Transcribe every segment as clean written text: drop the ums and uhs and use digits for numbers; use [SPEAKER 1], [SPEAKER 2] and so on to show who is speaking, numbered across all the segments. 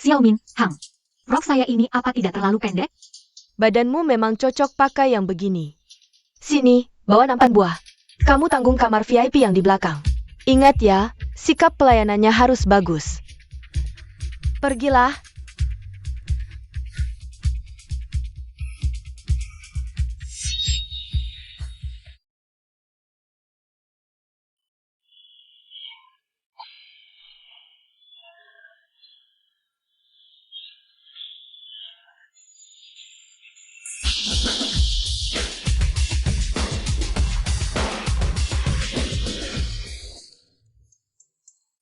[SPEAKER 1] Xiaomin, Hang. Rok saya ini apa tidak terlalu pendek?
[SPEAKER 2] Badanmu memang cocok pakai yang begini. Sini, bawa nampan buah. Kamu tanggung kamar VIP yang di belakang. Ingat ya, sikap pelayanannya harus bagus. Pergilah.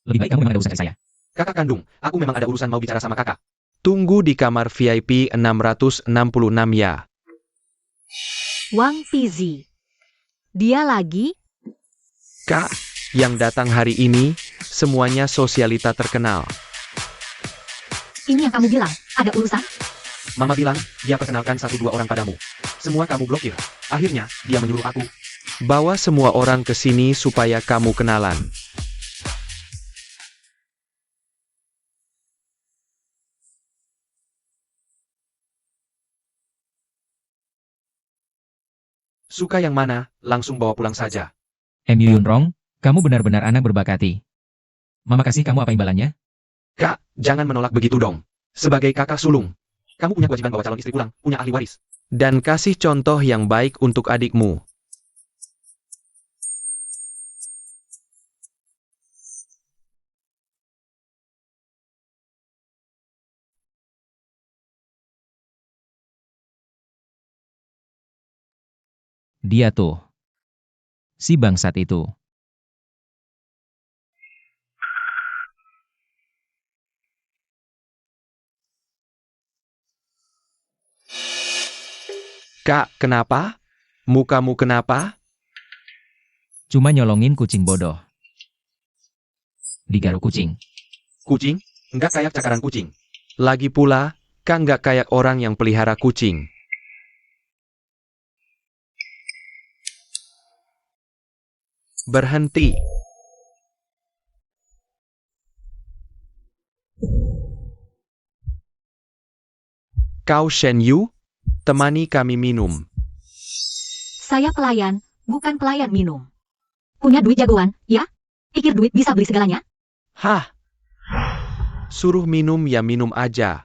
[SPEAKER 3] Lebih baik kamu memang ada urusan dari saya.
[SPEAKER 4] Kakak kandung, aku memang ada urusan mau bicara sama kakak. Tunggu di kamar VIP 666 ya.
[SPEAKER 1] Wang Pizzi. Dia lagi?
[SPEAKER 4] Kak, yang datang hari ini, semuanya sosialita terkenal.
[SPEAKER 1] Ini yang kamu bilang, ada urusan?
[SPEAKER 4] Mama bilang, dia perkenalkan 1-2 orang padamu. Semua kamu blokir. Akhirnya, dia menyuruh aku. Bawa semua orang ke sini supaya kamu kenalan. Suka yang mana, langsung bawa pulang saja.
[SPEAKER 3] Yu Yunrong, kamu benar-benar anak berbakati. Mama kasih kamu apa imbalannya?
[SPEAKER 4] Kak, jangan menolak begitu dong. Sebagai kakak sulung, kamu punya kewajiban bawa calon istri pulang, punya ahli waris. Dan kasih contoh yang baik untuk adikmu.
[SPEAKER 3] Dia tuh. Si bangsat itu.
[SPEAKER 4] Kak, kenapa? Mukamu kenapa?
[SPEAKER 3] Cuma nyolongin kucing bodoh. Digaruk kucing.
[SPEAKER 4] Kucing? Nggak kayak cakaran kucing. Lagi pula, Kak nggak kayak orang yang pelihara kucing. Berhenti. Kau Shen Yu, temani kami minum.
[SPEAKER 1] Saya pelayan, bukan pelayan minum. Punya duit jagoan, ya? Pikir duit bisa beli segalanya?
[SPEAKER 4] Hah? Suruh minum ya minum aja.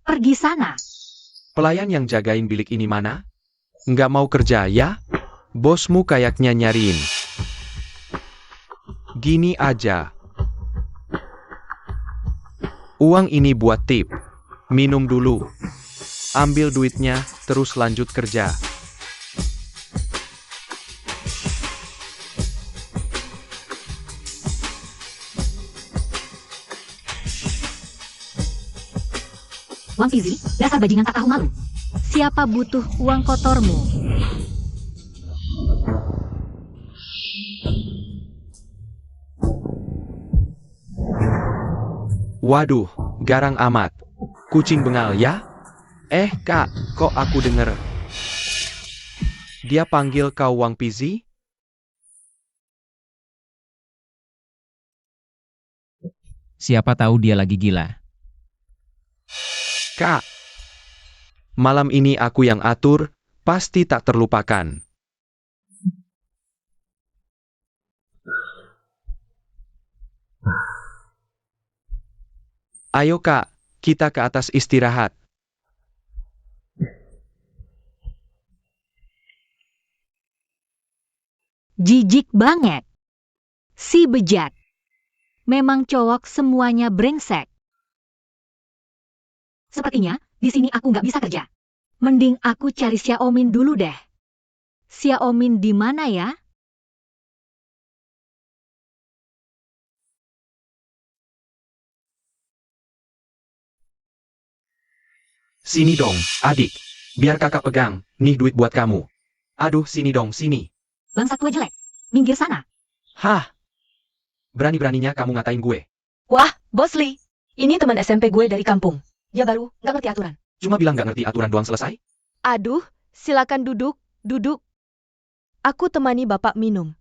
[SPEAKER 1] Pergi sana.
[SPEAKER 4] Pelayan yang jagain bilik ini mana? Nggak mau kerja ya? Bosmu kayaknya nyariin. Gini aja. Uang ini buat tip. Minum dulu. Ambil duitnya, terus lanjut kerja.
[SPEAKER 1] Wang Pizzi, dasar bajingan tak tahu malu. Siapa butuh uang kotormu?
[SPEAKER 4] Waduh, garang amat. Kucing bengal ya? Kak, kok aku denger? Dia panggil kau Wang Pizzi?
[SPEAKER 3] Siapa tahu dia lagi gila.
[SPEAKER 4] Kak, malam ini aku yang atur, pasti tak terlupakan. Ayo Kak, kita ke atas istirahat.
[SPEAKER 1] Jijik banget. Si bejat. Memang cowok semuanya brengsek. Sepertinya, di sini aku nggak bisa kerja. Mending aku cari Xiaomin dulu deh. Xiaomin di mana ya?
[SPEAKER 4] Sini dong, adik. Biar kakak pegang, nih duit buat kamu. Aduh, sini dong, sini.
[SPEAKER 1] Bangsat tua jelek. Minggir sana.
[SPEAKER 4] Hah? Berani-beraninya kamu ngatain gue.
[SPEAKER 2] Wah, Bos Lee. Ini teman SMP gue dari kampung. Dia baru, nggak ngerti aturan.
[SPEAKER 4] Cuma bilang nggak ngerti aturan doang selesai?
[SPEAKER 2] Aduh, silakan duduk, duduk. Aku temani Bapak minum.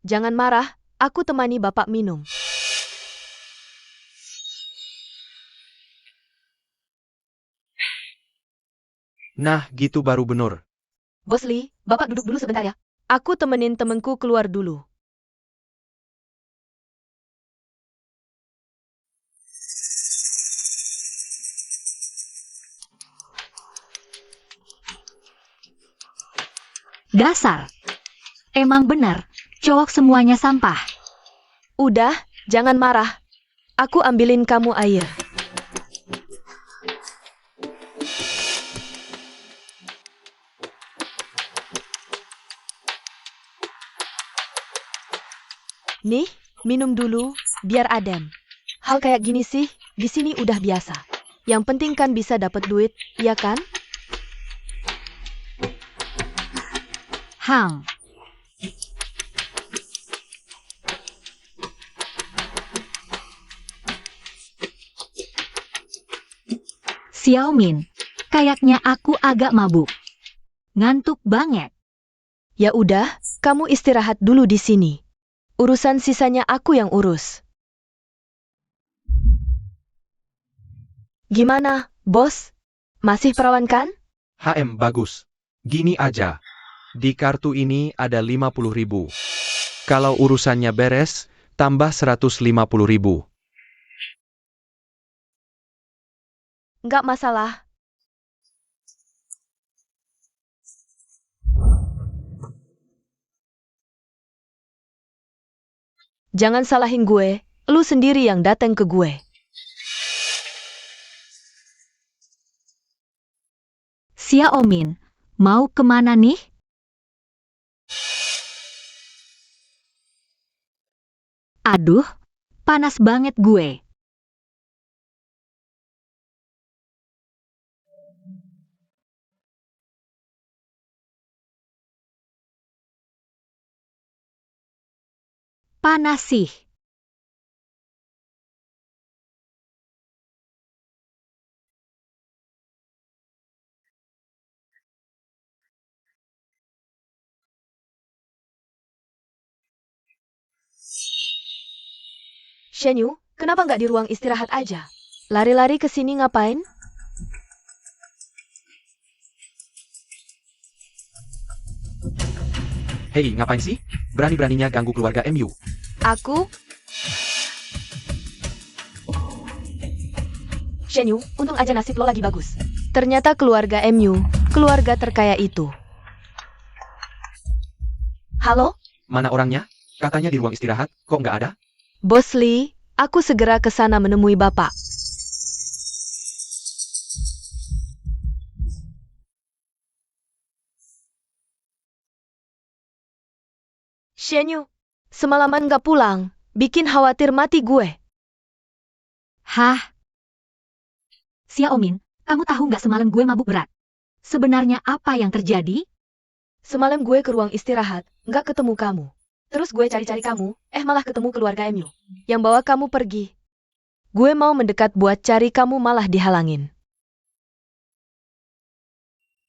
[SPEAKER 2] Jangan marah, aku temani Bapak minum.
[SPEAKER 4] Nah, gitu baru bener.
[SPEAKER 2] Bos Lee, Bapak duduk dulu sebentar ya. Aku temenin temenku keluar dulu.
[SPEAKER 1] Dasar. Emang benar, cowok semuanya sampah.
[SPEAKER 2] Udah, jangan marah. Aku ambilin kamu air. Nih, minum dulu, biar adem. Hal kayak gini sih, di sini udah biasa. Yang penting kan bisa dapat duit, ya kan?
[SPEAKER 1] Hang. Xiaomin, kayaknya aku agak mabuk. Ngantuk banget.
[SPEAKER 2] Ya udah, kamu istirahat dulu di sini. Urusan sisanya aku yang urus. Gimana, bos? Masih perawan kan?
[SPEAKER 4] Bagus. Gini aja. Di kartu ini ada 50.000. Kalau urusannya beres, tambah 150.000.
[SPEAKER 2] Nggak masalah. Jangan salahin gue, lu sendiri yang datang ke gue.
[SPEAKER 1] Xiaomin, mau kemana nih? Aduh, panas banget gue. Panas sih.
[SPEAKER 2] Shenyu, kenapa nggak di ruang istirahat aja? Lari-lari ke sini ngapain?
[SPEAKER 4] Hei, ngapain sih? Berani-beraninya ganggu keluarga MU.
[SPEAKER 2] Aku? Shenyu, untung aja nasib lo lagi bagus. Ternyata keluarga MU, keluarga terkaya itu. Halo?
[SPEAKER 4] Mana orangnya? Katanya di ruang istirahat, kok nggak ada?
[SPEAKER 2] Bos Lee, aku segera ke sana menemui Bapak. Shenyu, semalaman gak pulang, bikin khawatir mati gue.
[SPEAKER 1] Hah? Xiaomin, kamu tahu nggak semalam gue mabuk berat? Sebenarnya apa yang terjadi?
[SPEAKER 2] Semalam gue ke ruang istirahat, nggak ketemu kamu. Terus gue cari-cari kamu, malah ketemu keluarga MU. Yang bawa kamu pergi. Gue mau mendekat buat cari kamu malah dihalangin.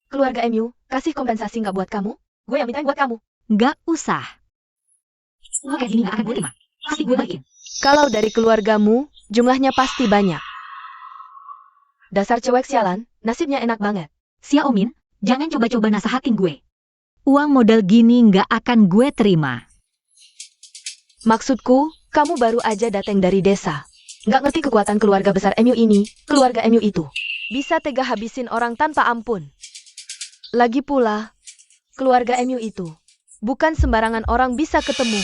[SPEAKER 2] Keluarga MU, kasih kompensasi nggak buat kamu? Gue yang mintain buat kamu.
[SPEAKER 1] Nggak usah. Semua kayak gini nggak akan gue terima. Pasti gue balikin.
[SPEAKER 2] Kalau dari keluargamu, jumlahnya pasti banyak. Dasar cewek sialan, nasibnya enak banget.
[SPEAKER 1] Xiaomin, jangan coba-coba nasehatin gue. Uang modal gini nggak akan gue terima.
[SPEAKER 2] Maksudku, kamu baru aja datang dari desa. Nggak ngerti kekuatan keluarga besar MU ini, keluarga MU itu. Bisa tega habisin orang tanpa ampun. Lagi pula, keluarga MU itu bukan sembarangan orang bisa ketemu.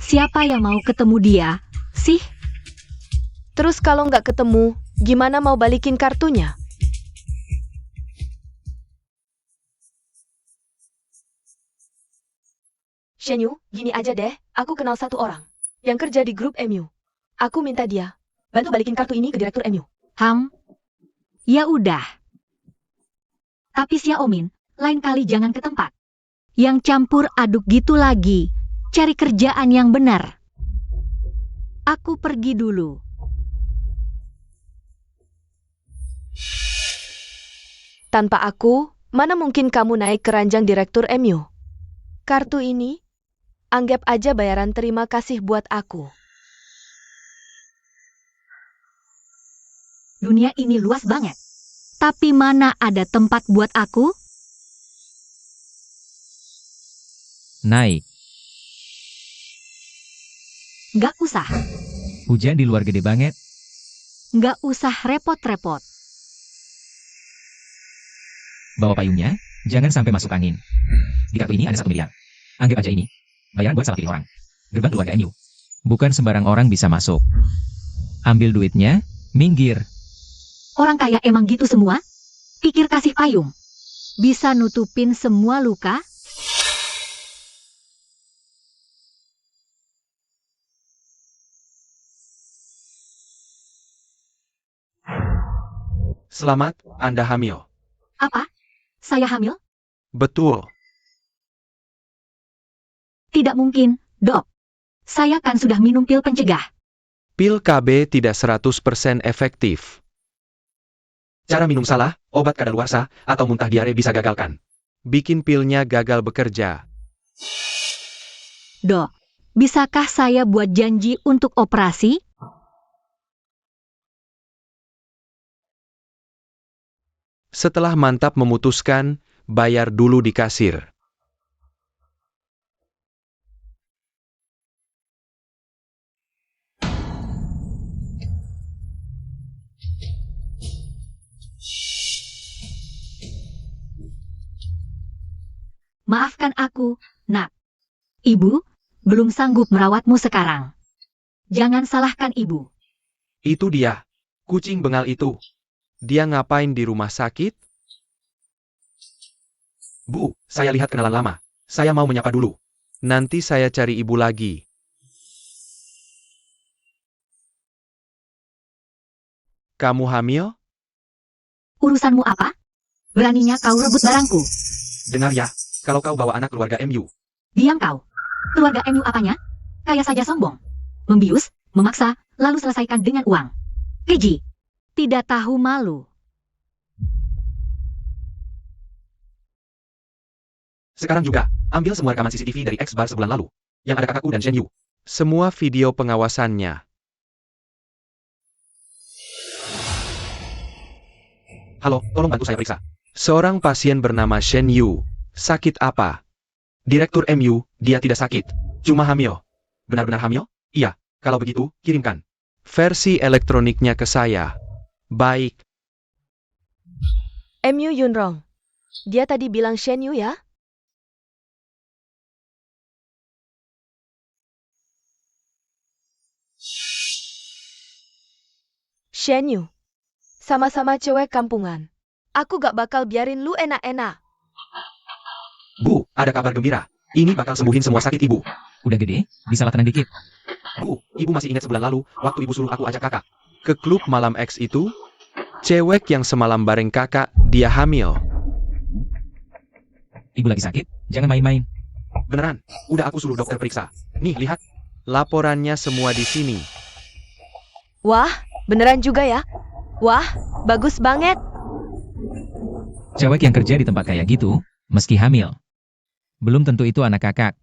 [SPEAKER 1] Siapa yang mau ketemu dia, sih?
[SPEAKER 2] Terus kalau nggak ketemu, gimana mau balikin kartunya? Shenyu, gini aja deh, aku kenal satu orang yang kerja di grup MU. Aku minta dia bantu balikin kartu ini ke direktur MU.
[SPEAKER 1] Ya udah. Tapi Xiaomin, lain kali jangan ke tempat yang campur aduk gitu lagi. Cari kerjaan yang benar. Aku pergi dulu.
[SPEAKER 2] Tanpa aku, mana mungkin kamu naik ke ranjang direktur MU? Kartu ini, anggap aja bayaran terima kasih buat aku.
[SPEAKER 1] Dunia ini luas banget. Tapi mana ada tempat buat aku?
[SPEAKER 3] Naik.
[SPEAKER 1] Nggak usah.
[SPEAKER 3] Hujan di luar gede banget.
[SPEAKER 1] Nggak usah repot-repot.
[SPEAKER 3] Bawa payungnya, jangan sampai masuk angin. Di kartu ini ada 1 miliar. Anggap aja ini bayaran buat salah pilih orang. Gerbang keluarga MU. Bukan sembarang orang bisa masuk. Ambil duitnya, minggir.
[SPEAKER 1] Orang kaya emang gitu semua? Pikir kasih payung bisa nutupin semua luka?
[SPEAKER 4] Selamat, Anda hamil.
[SPEAKER 1] Apa? Saya hamil?
[SPEAKER 4] Betul.
[SPEAKER 1] Tidak mungkin, Dok. Saya kan sudah minum pil pencegah.
[SPEAKER 4] Pil KB tidak 100% efektif. Cara minum salah, obat kadaluarsa, atau muntah diare bisa gagalkan. Bikin pilnya gagal bekerja.
[SPEAKER 1] Dok, bisakah saya buat janji untuk operasi?
[SPEAKER 4] Setelah mantap memutuskan, bayar dulu di kasir.
[SPEAKER 1] Maafkan aku, Nak. Ibu, belum sanggup merawatmu sekarang. Jangan salahkan ibu.
[SPEAKER 4] Itu dia, kucing bengal itu. Dia ngapain di rumah sakit? Bu, saya lihat kenalan lama. Saya mau menyapa dulu. Nanti saya cari ibu lagi. Kamu hamil?
[SPEAKER 1] Urusanmu apa? Beraninya kau rebut barangku.
[SPEAKER 4] Dengar ya, kalau kau bawa anak keluarga MU.
[SPEAKER 1] Diam kau. Keluarga MU apanya? Kayak saja sombong. Membius, memaksa, lalu selesaikan dengan uang. Keji. Tidak tahu malu.
[SPEAKER 4] Sekarang juga, ambil semua rekaman CCTV dari X-Bar sebulan lalu. Yang ada kakakku dan Shen Yu. Semua video pengawasannya. Halo, tolong bantu saya periksa. Seorang pasien bernama Shen Yu. Sakit apa? Direktur MU, dia tidak sakit. Cuma hamil. Benar-benar hamil? Iya, kalau begitu, kirimkan versi elektroniknya ke saya. Baik.
[SPEAKER 2] MU Yunrong. Dia tadi bilang Shen Yu ya? Shen Yu. Sama-sama cewek kampungan. Aku gak bakal biarin lu enak-enak.
[SPEAKER 4] Bu, ada kabar gembira. Ini bakal sembuhin semua sakit ibu.
[SPEAKER 3] Udah gede, bisa lah tenang dikit.
[SPEAKER 4] Bu, ibu masih ingat sebulan lalu, waktu ibu suruh aku ajak kakak ke klub malam X itu? Cewek yang semalam bareng kakak, dia hamil.
[SPEAKER 3] Ibu lagi sakit, jangan main-main.
[SPEAKER 4] Beneran, udah aku suruh dokter periksa. Nih, lihat. Laporannya semua di sini.
[SPEAKER 2] Wah, beneran juga ya? Wah, bagus banget.
[SPEAKER 3] Cewek yang kerja di tempat kayak gitu, meski hamil. Belum tentu itu anak kakak.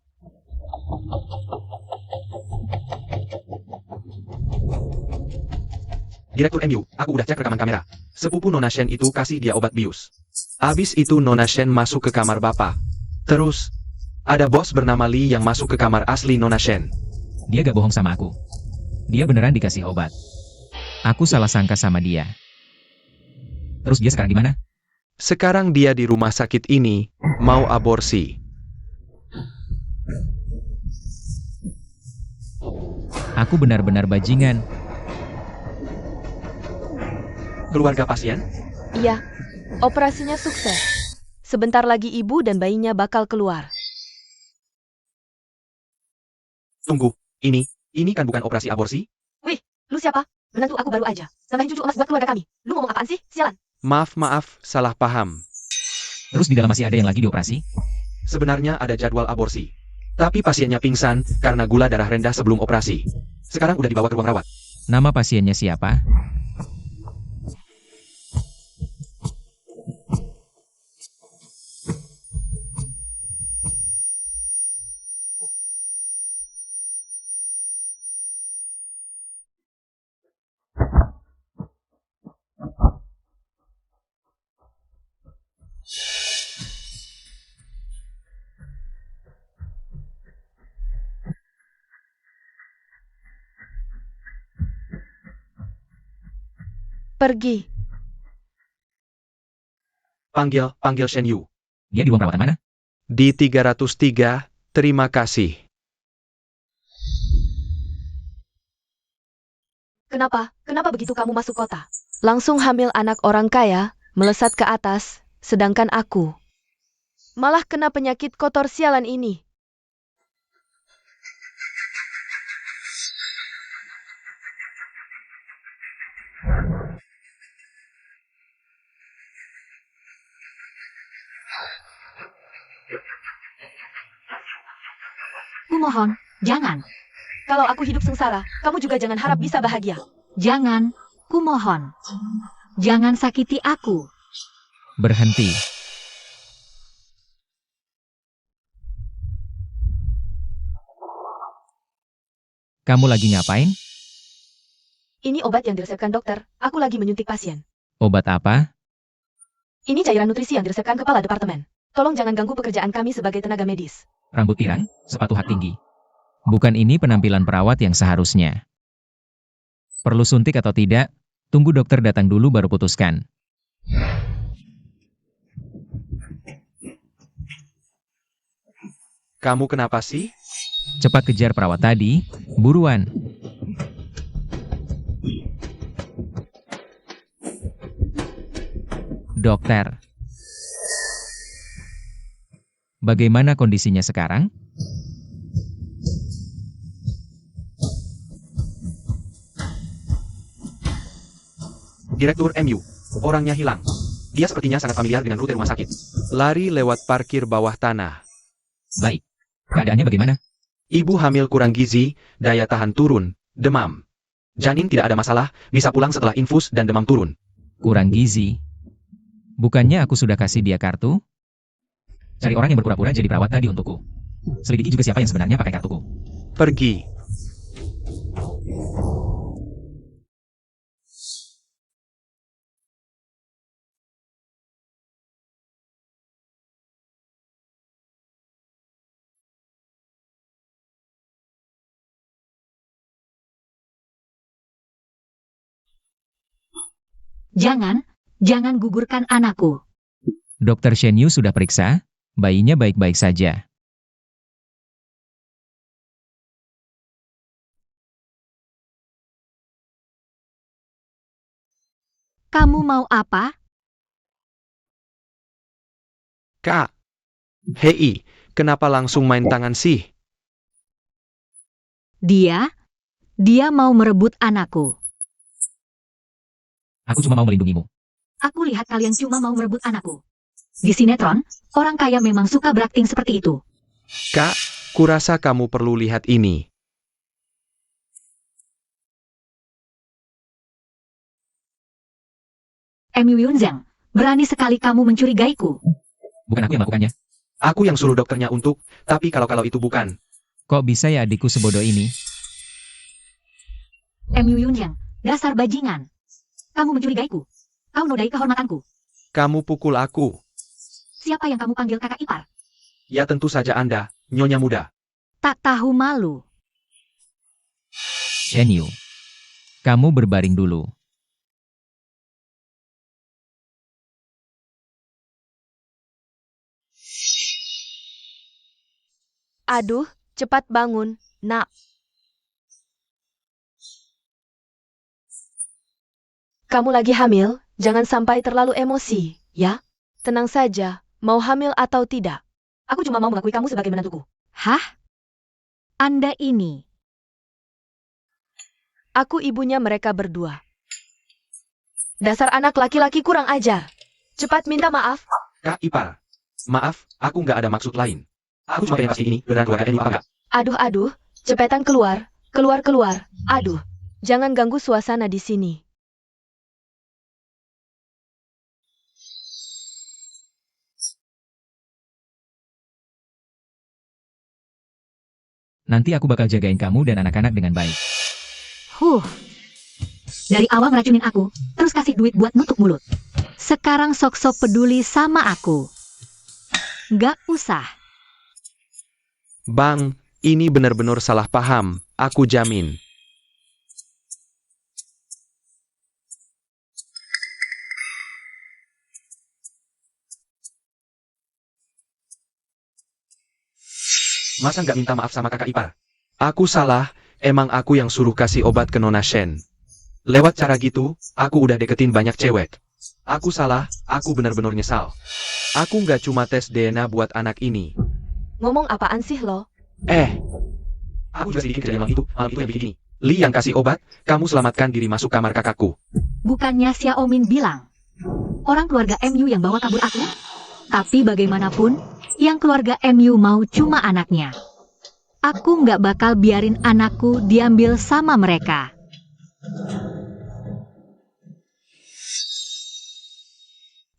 [SPEAKER 4] Direktur MU, aku udah cek rekaman kamera. Sepupu Nona Shen itu kasih dia obat bius. Abis itu Nona Shen masuk ke kamar bapak. Terus, ada bos bernama Lee yang masuk ke kamar asli Nona Shen.
[SPEAKER 3] Dia gak bohong sama aku. Dia beneran dikasih obat. Aku salah sangka sama dia. Terus dia sekarang di mana?
[SPEAKER 4] Sekarang dia di rumah sakit ini, mau aborsi.
[SPEAKER 3] Aku benar-benar bajingan.
[SPEAKER 4] Keluarga pasien?
[SPEAKER 2] Iya, operasinya sukses. Sebentar lagi ibu dan bayinya bakal keluar.
[SPEAKER 4] Tunggu, ini kan bukan operasi aborsi?
[SPEAKER 2] Wih, lu siapa? Menantu aku baru aja. Nambahin cucu emas buat keluarga kami. Lu ngomong apaan sih? Sialan.
[SPEAKER 4] Maaf, salah paham.
[SPEAKER 3] Terus di dalam masih ada yang lagi dioperasi?
[SPEAKER 4] Sebenarnya ada jadwal aborsi. Tapi pasiennya pingsan karena gula darah rendah sebelum operasi. Sekarang udah dibawa ke ruang rawat.
[SPEAKER 3] Nama pasiennya siapa?
[SPEAKER 2] Pergi.
[SPEAKER 4] Panggil Shen Yu.
[SPEAKER 3] Dia di ruang perawatan mana?
[SPEAKER 4] Di 303, terima kasih.
[SPEAKER 2] Kenapa? Kenapa begitu kamu masuk kota? Langsung hamil anak orang kaya, melesat ke atas, sedangkan aku malah kena penyakit kotor sialan ini.
[SPEAKER 1] Kumohon, jangan.
[SPEAKER 2] Kalau aku hidup sengsara, kamu juga jangan harap bisa bahagia.
[SPEAKER 1] Jangan, kumohon. Jangan sakiti aku.
[SPEAKER 3] Berhenti. Kamu lagi ngapain?
[SPEAKER 2] Ini obat yang diresepkan dokter. Aku lagi menyuntik pasien.
[SPEAKER 3] Obat apa?
[SPEAKER 2] Ini cairan nutrisi yang diresepkan kepala departemen. Tolong jangan ganggu pekerjaan kami sebagai tenaga medis.
[SPEAKER 3] Rambut pirang, sepatu hak tinggi. Bukan ini penampilan perawat yang seharusnya. Perlu suntik atau tidak? Tunggu dokter datang dulu baru putuskan.
[SPEAKER 4] Kamu kenapa sih?
[SPEAKER 3] Cepat kejar perawat tadi, buruan. Dokter. Bagaimana kondisinya sekarang?
[SPEAKER 4] Direktur MU. Orangnya hilang. Dia sepertinya sangat familiar dengan rute rumah sakit. Lari lewat parkir bawah tanah.
[SPEAKER 3] Baik. Keadaannya bagaimana?
[SPEAKER 4] Ibu hamil kurang gizi, daya tahan turun, demam. Janin tidak ada masalah, bisa pulang setelah infus dan demam turun.
[SPEAKER 3] Kurang gizi. Bukannya aku sudah kasih dia kartu? Cari orang yang berpura-pura jadi perawat tadi untukku. Selidiki juga siapa yang sebenarnya pakai kartuku.
[SPEAKER 4] Pergi.
[SPEAKER 1] Jangan gugurkan anakku.
[SPEAKER 3] Dokter Shen Yu sudah periksa, bayinya baik-baik saja.
[SPEAKER 1] Kamu mau apa?
[SPEAKER 4] Kak. Hei, kenapa langsung main tangan sih?
[SPEAKER 1] Dia mau merebut anakku.
[SPEAKER 3] Aku cuma mau melindungimu.
[SPEAKER 1] Aku lihat kalian cuma mau merebut anakku. Di sinetron, orang kaya memang suka berakting seperti itu.
[SPEAKER 4] Kak, kurasa kamu perlu lihat ini.
[SPEAKER 1] MU Yunzheng, berani sekali kamu mencurigaiku.
[SPEAKER 3] Bukan aku yang melakukannya.
[SPEAKER 4] Aku yang suruh dokternya untuk, tapi kalau itu bukan.
[SPEAKER 3] Kok bisa ya adikku sebodoh ini?
[SPEAKER 1] MU Yunzheng, dasar bajingan. Kamu mencurigaiku. Kau nodai kehormatanku.
[SPEAKER 4] Kamu pukul aku.
[SPEAKER 1] Siapa yang kamu panggil kakak ipar?
[SPEAKER 4] Ya tentu saja Anda, nyonya muda.
[SPEAKER 1] Tak tahu malu.
[SPEAKER 3] Shen Yu. Kamu berbaring dulu.
[SPEAKER 2] Aduh, cepat bangun, nak. Kamu lagi hamil, jangan sampai terlalu emosi, ya? Tenang saja, mau hamil atau tidak. Aku cuma mau mengakui kamu sebagai menantuku.
[SPEAKER 1] Hah? Anda ini.
[SPEAKER 2] Aku ibunya mereka berdua. Dasar anak laki-laki kurang ajar. Cepat minta maaf.
[SPEAKER 4] Kak Ipar. Maaf, aku nggak ada maksud lain. Aku cuma pengen pasti ini beneran keluarga ini apa nggak?
[SPEAKER 2] Aduh, cepetan keluar. Keluar. Aduh, jangan ganggu suasana di sini.
[SPEAKER 3] Nanti aku bakal jagain kamu dan anak-anak dengan baik.
[SPEAKER 1] Dari awal ngeracunin aku, terus kasih duit buat nutup mulut. Sekarang sok-sok peduli sama aku. Gak usah.
[SPEAKER 4] Bang, ini benar-benar salah paham, aku jamin. Masa nggak minta maaf sama kakak ipar? Aku salah, emang aku yang suruh kasih obat ke Nona Shen. Lewat cara gitu, aku udah deketin banyak cewek. Aku salah, aku benar-benar nyesal. Aku nggak cuma tes DNA buat anak ini.
[SPEAKER 2] Ngomong apaan sih lo?
[SPEAKER 4] Aku juga sedikit kejadian malam itu yang bikin ini. Li yang kasih obat, kamu selamatkan diri masuk kamar kakakku.
[SPEAKER 1] Bukannya Xiaomin bilang, orang keluarga MU yang bawa kabur aku? Tapi bagaimanapun, yang keluarga MU mau cuma anaknya. Aku nggak bakal biarin anakku diambil sama mereka.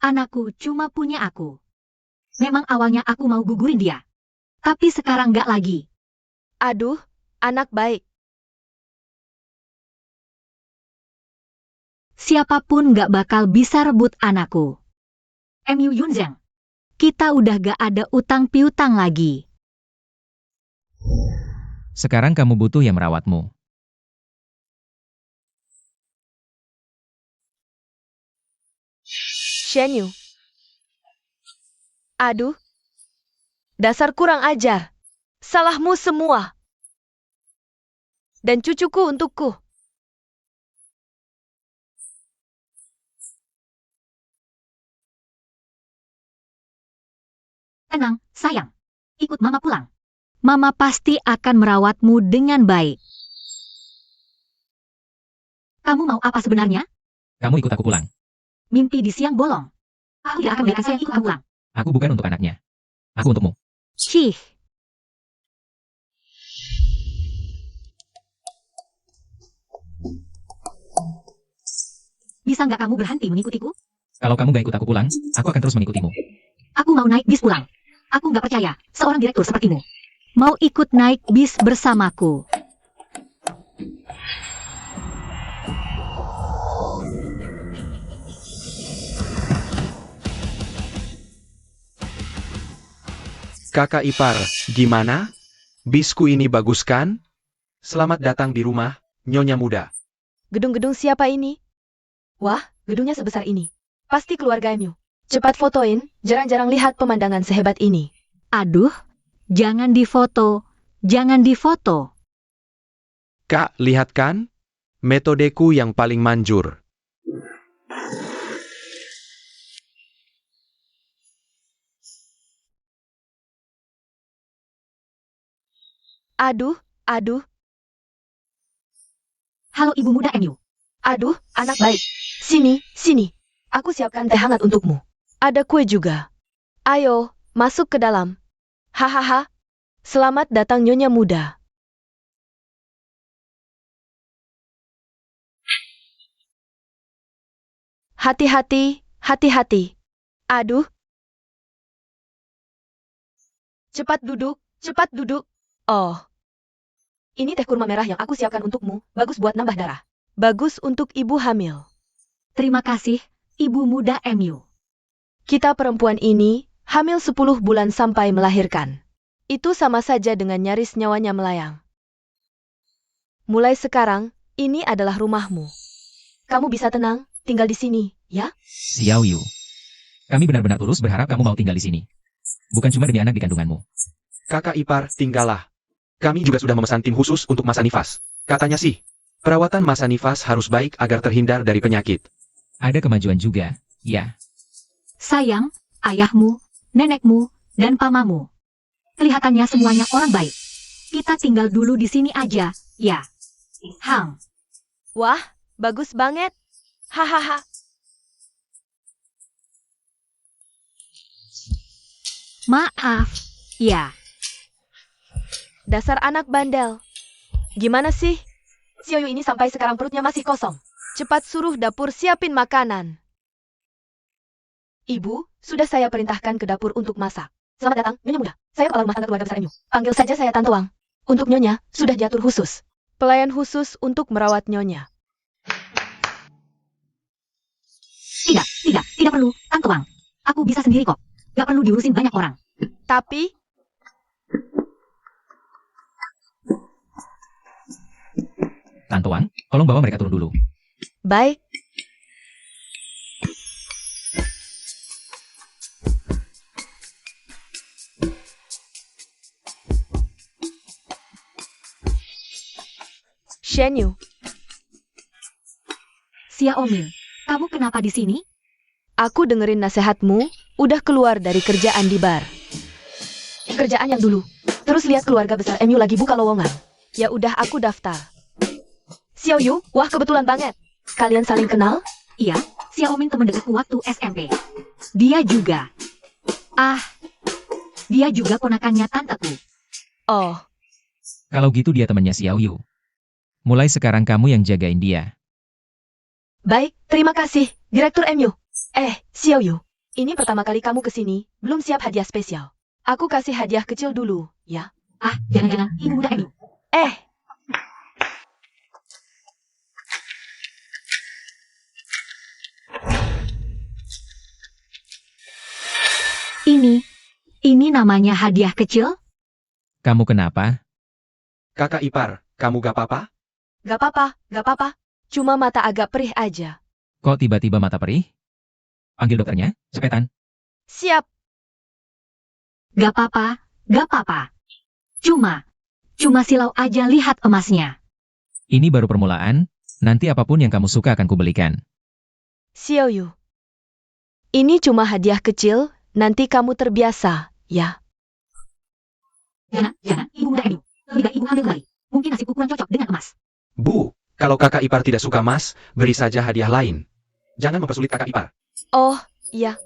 [SPEAKER 1] Anakku cuma punya aku. Memang awalnya aku mau gugurin dia. Tapi sekarang nggak lagi.
[SPEAKER 2] Aduh, anak baik.
[SPEAKER 1] Siapapun nggak bakal bisa rebut anakku. MU Yunzheng, kita udah gak ada utang piutang lagi.
[SPEAKER 3] Sekarang kamu butuh yang merawatmu.
[SPEAKER 2] Shen Yu. Aduh. Dasar kurang ajar. Salahmu semua. Dan cucuku untukku.
[SPEAKER 1] Tenang, sayang. Ikut mama pulang. Mama pasti akan merawatmu dengan baik. Kamu mau apa sebenarnya?
[SPEAKER 3] Kamu ikut aku pulang.
[SPEAKER 1] Mimpi di siang bolong. Aku tidak akan biarkan sayang ikut kamu pulang.
[SPEAKER 3] Aku bukan untuk anaknya. Aku untukmu.
[SPEAKER 1] Cih. Bisa nggak kamu berhenti mengikutiku?
[SPEAKER 3] Kalau kamu gak ikut aku pulang, aku akan terus mengikutimu.
[SPEAKER 1] Aku mau naik bis pulang. Aku nggak percaya, seorang direktur sepertimu mau ikut naik bis bersamaku.
[SPEAKER 4] Kakak ipar, gimana? Bisku ini bagus kan? Selamat datang di rumah, Nyonya muda.
[SPEAKER 2] Gedung-gedung siapa ini? Wah, gedungnya sebesar ini. Pasti keluarga MU. Cepat fotoin, jarang-jarang lihat pemandangan sehebat ini.
[SPEAKER 1] Aduh, jangan difoto, jangan difoto.
[SPEAKER 4] Kak, lihat kan? Metodeku yang paling manjur.
[SPEAKER 2] Aduh, aduh,
[SPEAKER 1] Halo ibu muda MU.
[SPEAKER 2] aduh, anak baik. Sini, sini. Aku siapkan teh hangat untukmu. Ada kue juga. Ayo, masuk ke dalam. Hahaha. Selamat datang Nyonya muda. Hati-hati, hati-hati. Aduh. Cepat duduk, cepat duduk. Oh. Ini teh kurma merah yang aku siapkan untukmu. Bagus buat nambah darah. Bagus untuk ibu hamil.
[SPEAKER 1] Terima kasih, ibu muda MU.
[SPEAKER 2] Kita perempuan ini hamil 10 bulan sampai melahirkan. Itu sama saja dengan nyaris nyawanya melayang. Mulai sekarang, ini adalah rumahmu. Kamu bisa tenang, tinggal di sini, ya?
[SPEAKER 3] Xiao Yu. Kami benar-benar tulus berharap kamu mau tinggal di sini. Bukan cuma demi anak di kandunganmu.
[SPEAKER 4] Kakak ipar, tinggallah. Kami juga sudah memesan tim khusus untuk masa nifas. Katanya sih, perawatan masa nifas harus baik agar terhindar dari penyakit.
[SPEAKER 3] Ada kemajuan juga, ya.
[SPEAKER 1] Sayang, ayahmu, nenekmu, dan pamamu. Kelihatannya semuanya orang baik. Kita tinggal dulu di sini aja, ya. Hang.
[SPEAKER 2] Wah, bagus banget. Hahaha.
[SPEAKER 1] Maaf, ya.
[SPEAKER 2] Dasar anak bandel. Gimana sih? Xiaoyu ini sampai sekarang perutnya masih kosong. Cepat suruh dapur siapin makanan. Ibu, sudah saya perintahkan ke dapur untuk masak. Selamat datang, Nyonya muda. Saya kepala rumah tangga keluarga besar MU. Panggil saja saya Tante Wang. Untuk Nyonya, sudah diatur khusus. Pelayan khusus untuk merawat Nyonya.
[SPEAKER 1] Tidak perlu, Tante Wang. Aku bisa sendiri kok. Gak perlu diurusin banyak orang.
[SPEAKER 2] Tapi,
[SPEAKER 3] Tante Wang, tolong bawa mereka turun dulu.
[SPEAKER 2] baik. Shen Yu,
[SPEAKER 1] Xiaomin, kamu kenapa di sini?
[SPEAKER 2] aku dengerin nasihatmu, udah keluar dari kerjaan di bar. Kerjaan yang dulu. Terus lihat keluarga besar MU lagi buka lowongan. Ya udah aku daftar. Xiao Yu, wah kebetulan banget. Kalian saling kenal?
[SPEAKER 1] Iya, Xiaomin teman dekatku waktu SMP. Dia juga. Dia juga ponakannya tanteku.
[SPEAKER 2] Oh,
[SPEAKER 3] Kalau gitu dia temannya Xiao Yu. Mulai sekarang kamu yang jagain dia.
[SPEAKER 2] baik, terima kasih, Direktur MU. Xiao Yu, ini pertama kali kamu kesini, belum siap hadiah spesial. Aku kasih hadiah kecil dulu, ya.
[SPEAKER 1] Jangan-jangan ibu muda MU. Ini namanya hadiah kecil?
[SPEAKER 3] Kamu kenapa?
[SPEAKER 4] Kakak ipar, kamu gak apa-apa?
[SPEAKER 2] Gak apa-apa. Cuma mata agak perih aja.
[SPEAKER 3] Kok tiba-tiba mata perih? Panggil dokternya, cepetan.
[SPEAKER 2] Siap.
[SPEAKER 1] Gak apa-apa. Cuma silau aja lihat emasnya.
[SPEAKER 3] Ini baru permulaan, nanti apapun yang kamu suka akan kubelikan.
[SPEAKER 2] Xiao Yu. Ini cuma hadiah kecil, nanti kamu terbiasa, ya.
[SPEAKER 1] Jangan, ibu muda MU. Lebih baik ibu ambil kembali. Mungkin nasibku kurang cocok dengan emas.
[SPEAKER 4] Bu, kalau kakak ipar tidak suka emas, beri saja hadiah lain. Jangan mempersulit kakak ipar.
[SPEAKER 2] Oh, iya.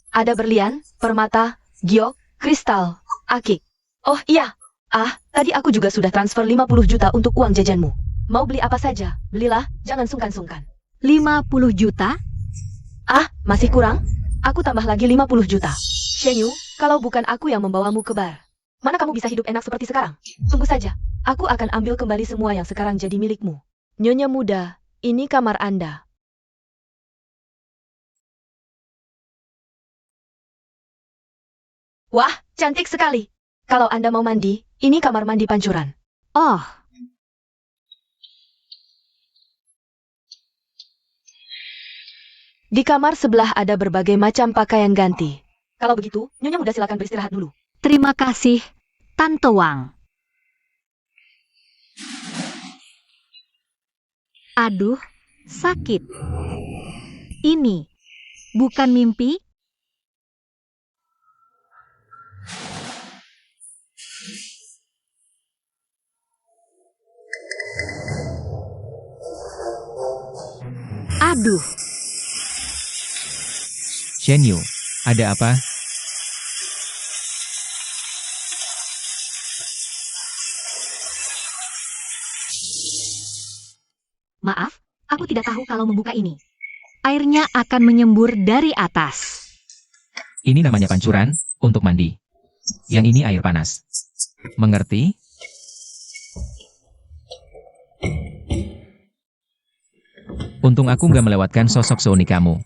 [SPEAKER 2] Ada berlian, permata, giok, kristal, akik. Oh iya. Tadi aku juga sudah transfer 50 juta untuk uang jajanmu. Mau beli apa saja, belilah, jangan sungkan-sungkan.
[SPEAKER 1] 50 juta?
[SPEAKER 2] Masih kurang? Aku tambah lagi 50 juta. Shen Yu, kalau bukan aku yang membawamu ke bar, mana kamu bisa hidup enak seperti sekarang? Tunggu saja, aku akan ambil kembali semua yang sekarang jadi milikmu. Nyonya muda, ini kamar Anda. Wah, cantik sekali. Kalau Anda mau mandi, ini kamar mandi pancuran.
[SPEAKER 1] Oh,
[SPEAKER 2] Di kamar sebelah ada berbagai macam pakaian ganti. Kalau begitu, Nyonya muda silakan beristirahat dulu.
[SPEAKER 1] terima kasih, Tante Wang. Aduh, sakit. Ini bukan mimpi? Aduh,
[SPEAKER 3] Shen Yu, ada apa?
[SPEAKER 1] maaf, aku tidak tahu kalau membuka ini. Airnya akan menyembur dari atas.
[SPEAKER 3] Ini namanya pancuran, untuk mandi. Yang ini air panas. Mengerti? Untung aku nggak melewatkan sosok seunik kamu.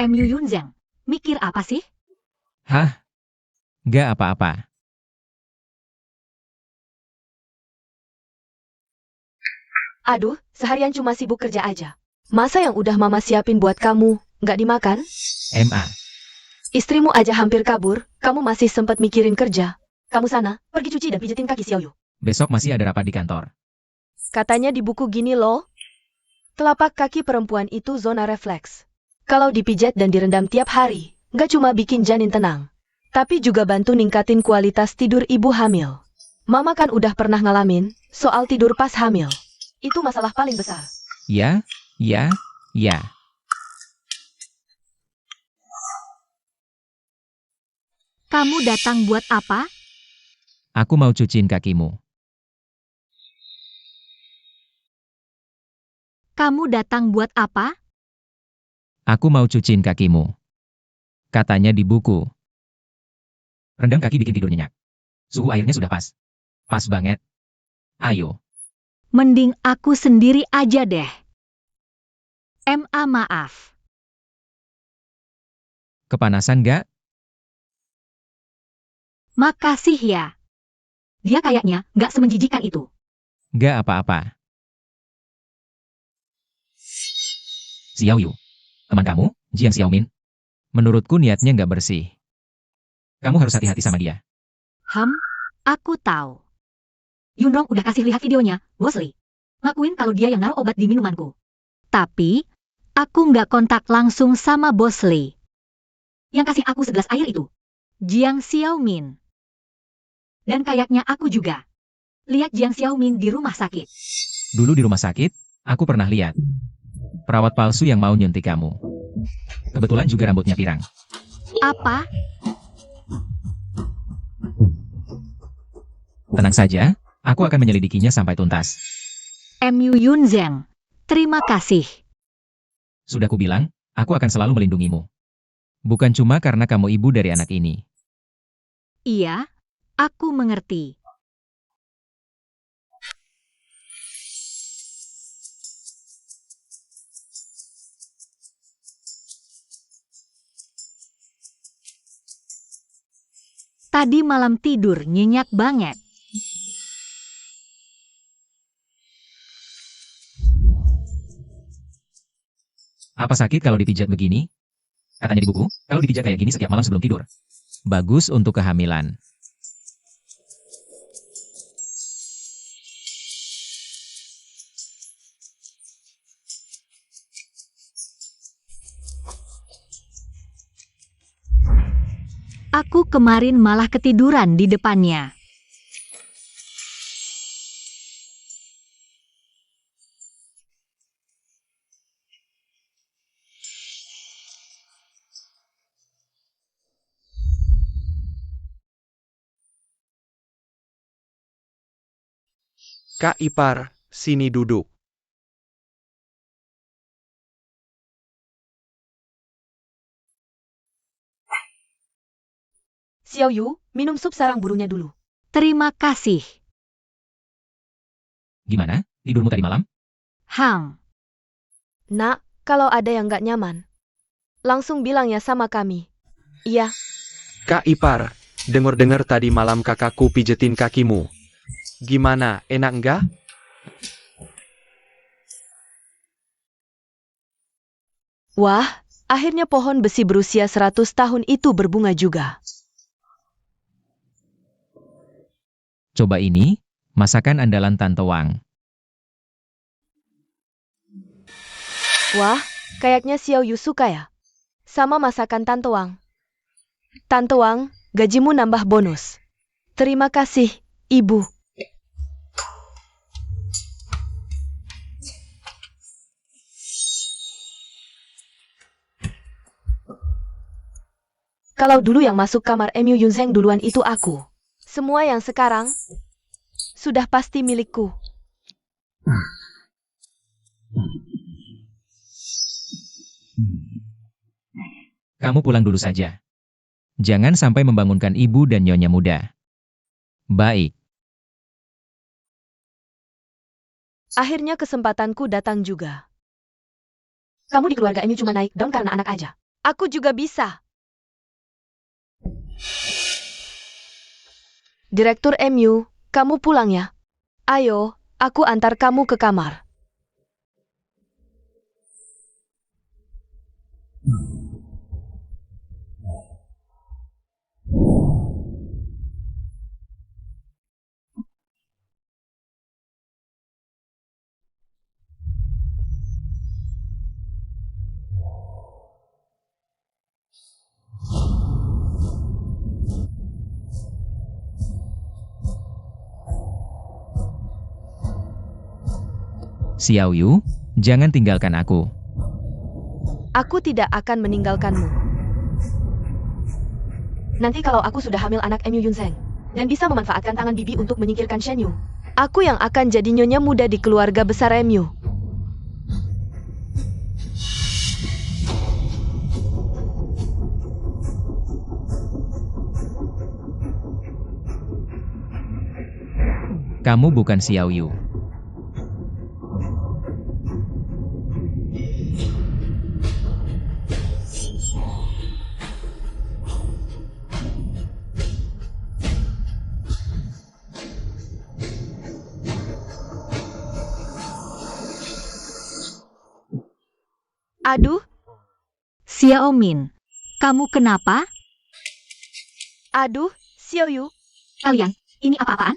[SPEAKER 1] MU Yunzheng, mikir apa sih?
[SPEAKER 3] Hah? Gak apa-apa.
[SPEAKER 2] Aduh, seharian cuma sibuk kerja aja. Masa yang udah mama siapin buat kamu, nggak dimakan?
[SPEAKER 3] MA.
[SPEAKER 2] Istrimu aja hampir kabur, kamu masih sempat mikirin kerja. Kamu sana, pergi cuci dan pijetin kaki Xiao Yu.
[SPEAKER 3] Besok masih ada rapat di kantor.
[SPEAKER 2] Katanya di buku gini loh. Telapak kaki perempuan itu zona refleks. Kalau dipijat dan direndam tiap hari, nggak cuma bikin janin tenang, tapi juga bantu ningkatin kualitas tidur ibu hamil. Mama kan udah pernah ngalamin soal tidur pas hamil. Itu masalah paling besar.
[SPEAKER 3] Ya.
[SPEAKER 1] Kamu datang buat apa?
[SPEAKER 3] Aku mau cuciin kakimu.
[SPEAKER 1] Kamu datang buat apa?
[SPEAKER 3] Aku mau cuciin kakimu. Katanya di buku. Rendam kaki bikin tidur nyenyak. Suhu airnya sudah pas. Pas banget. Ayo.
[SPEAKER 1] Mending aku sendiri aja deh. MA maaf.
[SPEAKER 3] Kepanasan gak?
[SPEAKER 1] Makasih ya. Dia kayaknya nggak semenjijikan itu.
[SPEAKER 3] Gak apa-apa. Xiao Yu. Teman kamu, Jiang Xiaomin. Menurutku niatnya nggak bersih. Kamu harus hati-hati sama dia.
[SPEAKER 1] Aku tahu. Yunrong udah kasih lihat videonya, Bos Lee. Ngakuin kalau dia yang naruh obat di minumanku. Tapi, aku nggak kontak langsung sama Bos Lee. Yang kasih aku segelas air itu, Jiang Xiaomin. Dan kayaknya aku juga lihat Jiang Xiaomin di rumah sakit.
[SPEAKER 3] Dulu di rumah sakit, aku pernah lihat perawat palsu yang mau nyuntik kamu. Kebetulan juga rambutnya pirang.
[SPEAKER 1] Apa?
[SPEAKER 3] Tenang saja, aku akan menyelidikinya sampai tuntas.
[SPEAKER 1] MU Yunzheng, terima kasih.
[SPEAKER 3] Sudah kubilang, aku akan selalu melindungimu. Bukan cuma karena kamu ibu dari anak ini.
[SPEAKER 1] Iya, aku mengerti. Tadi malam tidur nyenyak banget.
[SPEAKER 3] Apa sakit kalau dipijat begini? Katanya di buku, kalau dipijat kayak gini setiap malam sebelum tidur. Bagus untuk kehamilan.
[SPEAKER 1] Aku kemarin malah ketiduran di depannya.
[SPEAKER 4] Kak ipar, sini duduk.
[SPEAKER 2] Xiao Yu, minum sup sarang burungnya dulu.
[SPEAKER 1] Terima kasih,
[SPEAKER 3] Gimana? Tidurmu tadi malam?
[SPEAKER 1] Hang.
[SPEAKER 2] Nak, kalau ada yang nggak nyaman, langsung bilang ya sama kami. Iya,
[SPEAKER 4] Kak ipar, dengar-dengar tadi malam kakakku pijetin kakimu. Gimana, enak enggak?
[SPEAKER 2] wah, akhirnya pohon besi berusia 100 tahun itu berbunga juga.
[SPEAKER 3] Coba ini, masakan andalan Tante Wang.
[SPEAKER 2] Wah, kayaknya Xiao Yu suka ya. Sama masakan Tante Wang. Tante Wang, gajimu nambah bonus. Terima kasih, Ibu. Kalau dulu yang masuk kamar MU Yunzheng duluan itu aku. Semua yang sekarang sudah pasti milikku.
[SPEAKER 3] Kamu pulang dulu saja. Jangan sampai membangunkan ibu dan nyonya muda. Baik.
[SPEAKER 2] Akhirnya kesempatanku datang juga. Kamu di keluarga MU cuma naik daun karena anak aja. Aku juga bisa. Direktur MU, kamu pulang ya. Ayo, aku antar kamu ke kamar.
[SPEAKER 3] Xiao Yu, jangan tinggalkan aku.
[SPEAKER 2] Aku tidak akan meninggalkanmu. Nanti kalau aku sudah hamil anak MU Yunzheng, dan bisa memanfaatkan tangan bibi untuk menyingkirkan Shen Yu, aku yang akan jadi nyonya muda di keluarga besar MU.
[SPEAKER 3] Kamu bukan Xiao Yu.
[SPEAKER 2] Aduh,
[SPEAKER 1] Xiaomin, kamu kenapa?
[SPEAKER 2] aduh, Xiao Yu.
[SPEAKER 1] Kalian, ini apa-apaan?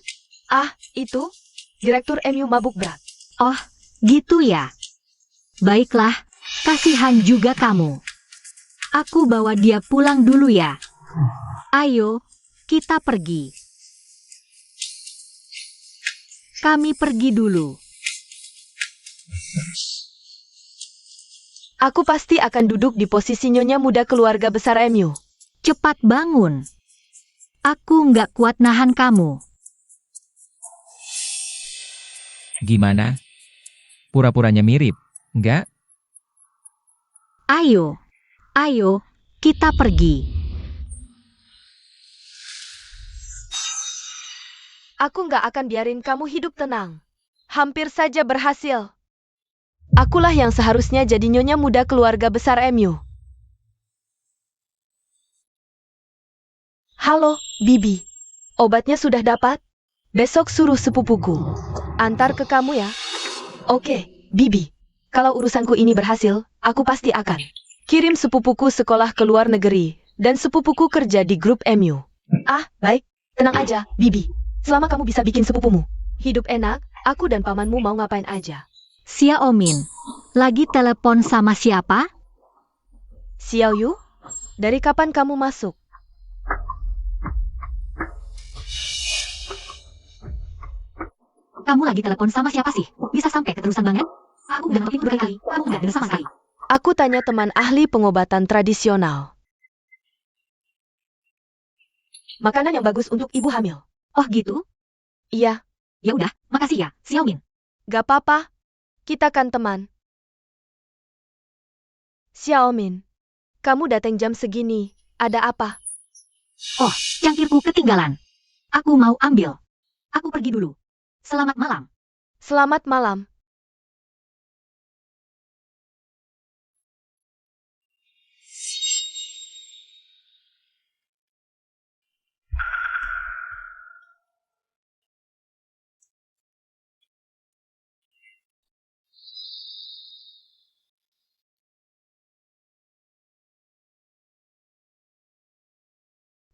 [SPEAKER 2] Ah, itu? Direktur MU mabuk berat.
[SPEAKER 1] Oh, gitu ya. Baiklah, kasihan juga kamu. Aku bawa dia pulang dulu ya. Ayo, kita pergi. Kami pergi dulu.
[SPEAKER 2] Aku pasti akan duduk di posisi nyonya muda keluarga besar MU.
[SPEAKER 1] Cepat bangun. Aku nggak kuat nahan kamu.
[SPEAKER 3] Gimana? Pura-puranya mirip, nggak?
[SPEAKER 1] Ayo, ayo, kita pergi.
[SPEAKER 2] Aku nggak akan biarin kamu hidup tenang. Hampir saja berhasil. Akulah yang seharusnya jadi nyonya muda keluarga besar MU. Halo, Bibi. Obatnya sudah dapat? Besok suruh sepupuku antar ke kamu ya. Oke, Bibi. Kalau urusanku ini berhasil, aku pasti akan kirim sepupuku sekolah ke luar negeri, dan sepupuku kerja di grup MU. Ah, baik. Tenang aja, Bibi. Selama kamu bisa bikin sepupumu hidup enak, aku dan pamanmu mau ngapain aja.
[SPEAKER 1] Xiao Min, lagi telepon sama siapa?
[SPEAKER 2] Xiao Yu, dari kapan kamu masuk?
[SPEAKER 1] Kamu lagi telepon sama siapa sih? Bisa sampai keterusan banget? Aku udah ngelepin berkali-kali, kamu nggak dengar sama sekali.
[SPEAKER 2] Aku tanya teman ahli pengobatan tradisional. Makanan yang bagus untuk ibu hamil.
[SPEAKER 1] Oh gitu?
[SPEAKER 2] Iya,
[SPEAKER 1] Ya udah, makasih ya, Xiao Min.
[SPEAKER 2] gak apa-apa. Kita kan teman. Xiao Min, kamu datang jam segini. Ada apa?
[SPEAKER 1] Oh, cangkirku ketinggalan. Aku mau ambil. Aku pergi dulu. Selamat malam.
[SPEAKER 2] Selamat malam.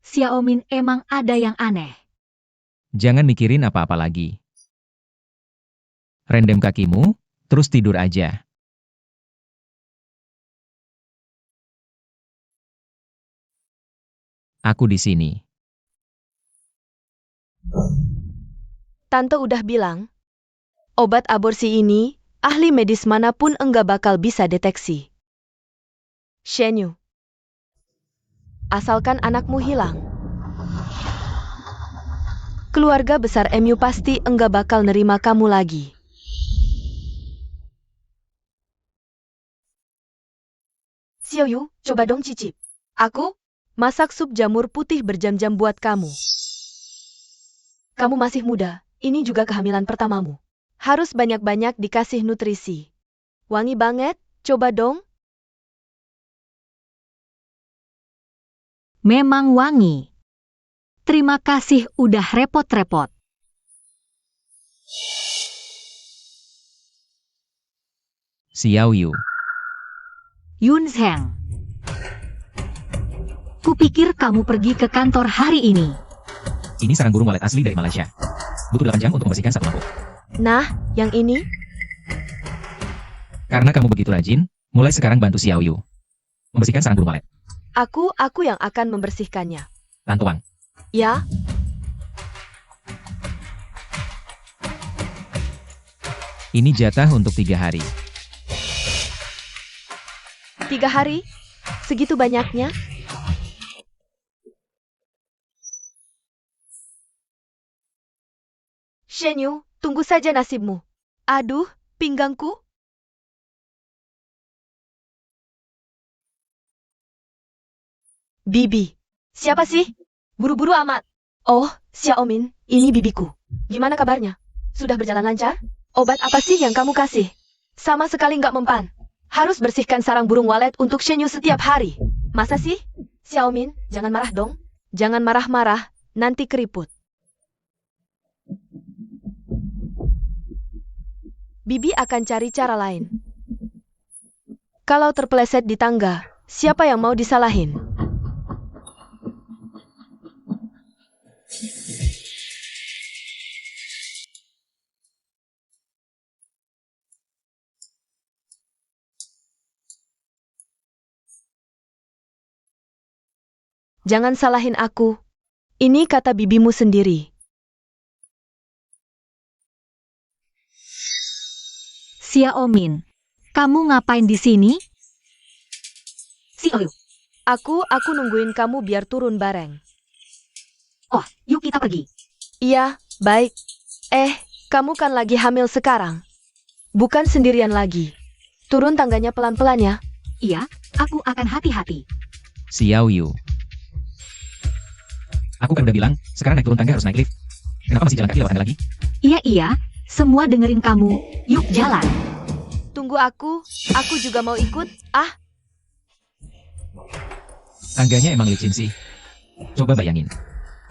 [SPEAKER 1] Xiao Min emang ada yang aneh.
[SPEAKER 3] Jangan mikirin apa-apa lagi. Rendem kakimu, terus tidur aja. Aku di sini.
[SPEAKER 2] Tante udah bilang, obat aborsi ini, ahli medis manapun enggak bakal bisa deteksi. Shen Yu, asalkan anakmu hilang, keluarga besar MU pasti enggak bakal nerima kamu lagi. Xiao Yu, coba dong cicip. Aku masak sup jamur putih berjam-jam buat kamu. Kamu masih muda, ini juga kehamilan pertamamu. Harus banyak-banyak dikasih nutrisi. Wangi banget, coba dong.
[SPEAKER 1] Memang wangi. Terima kasih udah repot-repot.
[SPEAKER 3] Xiao Yu.
[SPEAKER 1] Yun Zheng. Kupikir kamu pergi ke kantor hari ini.
[SPEAKER 3] Ini sarang burung walet asli dari Malaysia. Butuh 8 jam untuk membersihkan satu lampu.
[SPEAKER 2] Nah, yang ini?
[SPEAKER 3] Karena kamu begitu rajin, mulai sekarang bantu Xiao Yu membersihkan sarang burung walet.
[SPEAKER 2] Aku yang akan membersihkannya.
[SPEAKER 3] Tante Wang.
[SPEAKER 2] Ya?
[SPEAKER 3] Ini jatah untuk 3 hari.
[SPEAKER 2] 3 hari? Segitu banyaknya? Shen Yu, tunggu saja nasibmu. Aduh, pinggangku. Bibi. Siapa sih? Buru-buru amat. Oh, Xiao Min, ini bibiku. Gimana kabarnya? Sudah berjalan lancar? Obat apa sih yang kamu kasih? Sama sekali nggak mempan. Harus bersihkan sarang burung walet untuk Shen Yu setiap hari. Masa sih? Xiao Min, jangan marah dong. Jangan marah-marah, nanti keriput. Bibi akan cari cara lain. Kalau terpeleset di tangga, siapa yang mau disalahin? Jangan salahin aku. Ini kata bibimu sendiri.
[SPEAKER 1] Xiaomin, kamu ngapain di sini? Xiaoyu,
[SPEAKER 2] Aku nungguin kamu biar turun bareng.
[SPEAKER 1] oh, yuk kita pergi.
[SPEAKER 2] Iya, baik. Kamu kan lagi hamil sekarang. Bukan sendirian lagi. Turun tangganya pelan-pelan ya.
[SPEAKER 1] Iya, aku akan hati-hati.
[SPEAKER 3] Xiao Yu. Aku kan udah bilang, sekarang naik turun tangga harus naik lift. Kenapa masih jalan kaki lewat tangga lagi?
[SPEAKER 1] Iya, semua dengerin kamu. Yuk jalan.
[SPEAKER 2] Tunggu aku juga mau ikut.
[SPEAKER 3] Tangganya emang licin sih. Coba bayangin.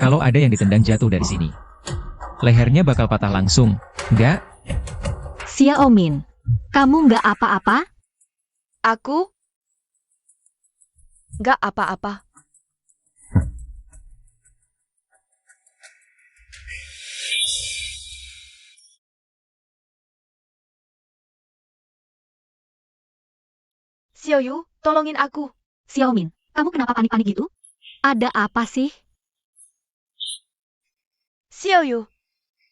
[SPEAKER 3] Kalau ada yang ditendang jatuh dari sini. Lehernya bakal patah langsung. Enggak?
[SPEAKER 1] Xiaomin, kamu nggak apa-apa?
[SPEAKER 2] Aku? Gak apa-apa. Xiaoyu, tolongin aku.
[SPEAKER 1] Xiaomin, kamu kenapa panik-panik gitu? Ada apa sih?
[SPEAKER 2] Xiaoyu,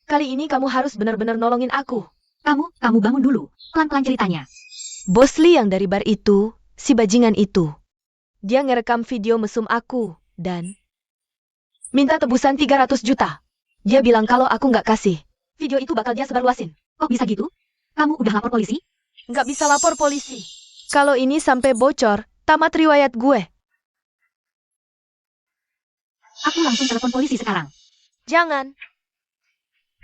[SPEAKER 2] kali ini kamu harus benar-benar nolongin aku.
[SPEAKER 1] Kamu bangun dulu. Pelan-pelan ceritanya.
[SPEAKER 2] Bos Lee yang dari bar itu, si bajingan itu. Dia ngerekam video mesum aku, dan minta tebusan 300 juta. Dia bilang kalau aku nggak kasih, video itu bakal dia sebarluasin.
[SPEAKER 1] Kok bisa gitu? Kamu udah lapor polisi?
[SPEAKER 2] Nggak bisa lapor polisi. Kalau ini sampai bocor, tamat riwayat gue.
[SPEAKER 1] Aku langsung telepon polisi sekarang.
[SPEAKER 2] Jangan.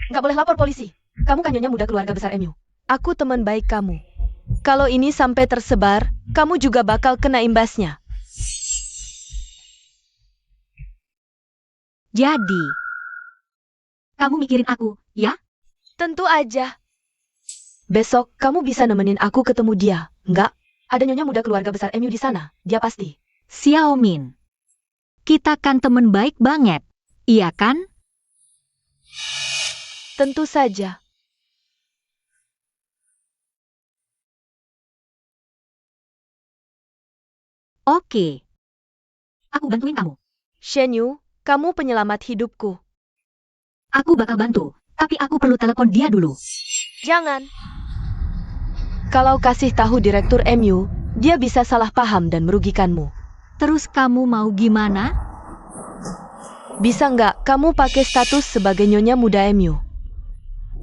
[SPEAKER 2] Nggak boleh lapor polisi. Kamu kan nyonya muda keluarga besar MU. Aku teman baik kamu. Kalau ini sampai tersebar, kamu juga bakal kena imbasnya.
[SPEAKER 1] Jadi, kamu mikirin aku, ya?
[SPEAKER 2] Tentu aja. Besok, kamu bisa nemenin aku ketemu dia, nggak? Ada nyonya muda keluarga besar MU di sana, dia pasti.
[SPEAKER 1] Xiaomin, kita kan temen baik banget, iya kan?
[SPEAKER 2] Tentu saja.
[SPEAKER 1] Oke. Aku bantuin kamu.
[SPEAKER 2] Shen Yu, kamu penyelamat hidupku.
[SPEAKER 1] Aku bakal bantu, tapi aku perlu telepon dia dulu.
[SPEAKER 2] Jangan. Kalau kasih tahu direktur MU, dia bisa salah paham dan merugikanmu.
[SPEAKER 1] Terus kamu mau gimana?
[SPEAKER 2] Bisa nggak kamu pakai status sebagai nyonya muda MU?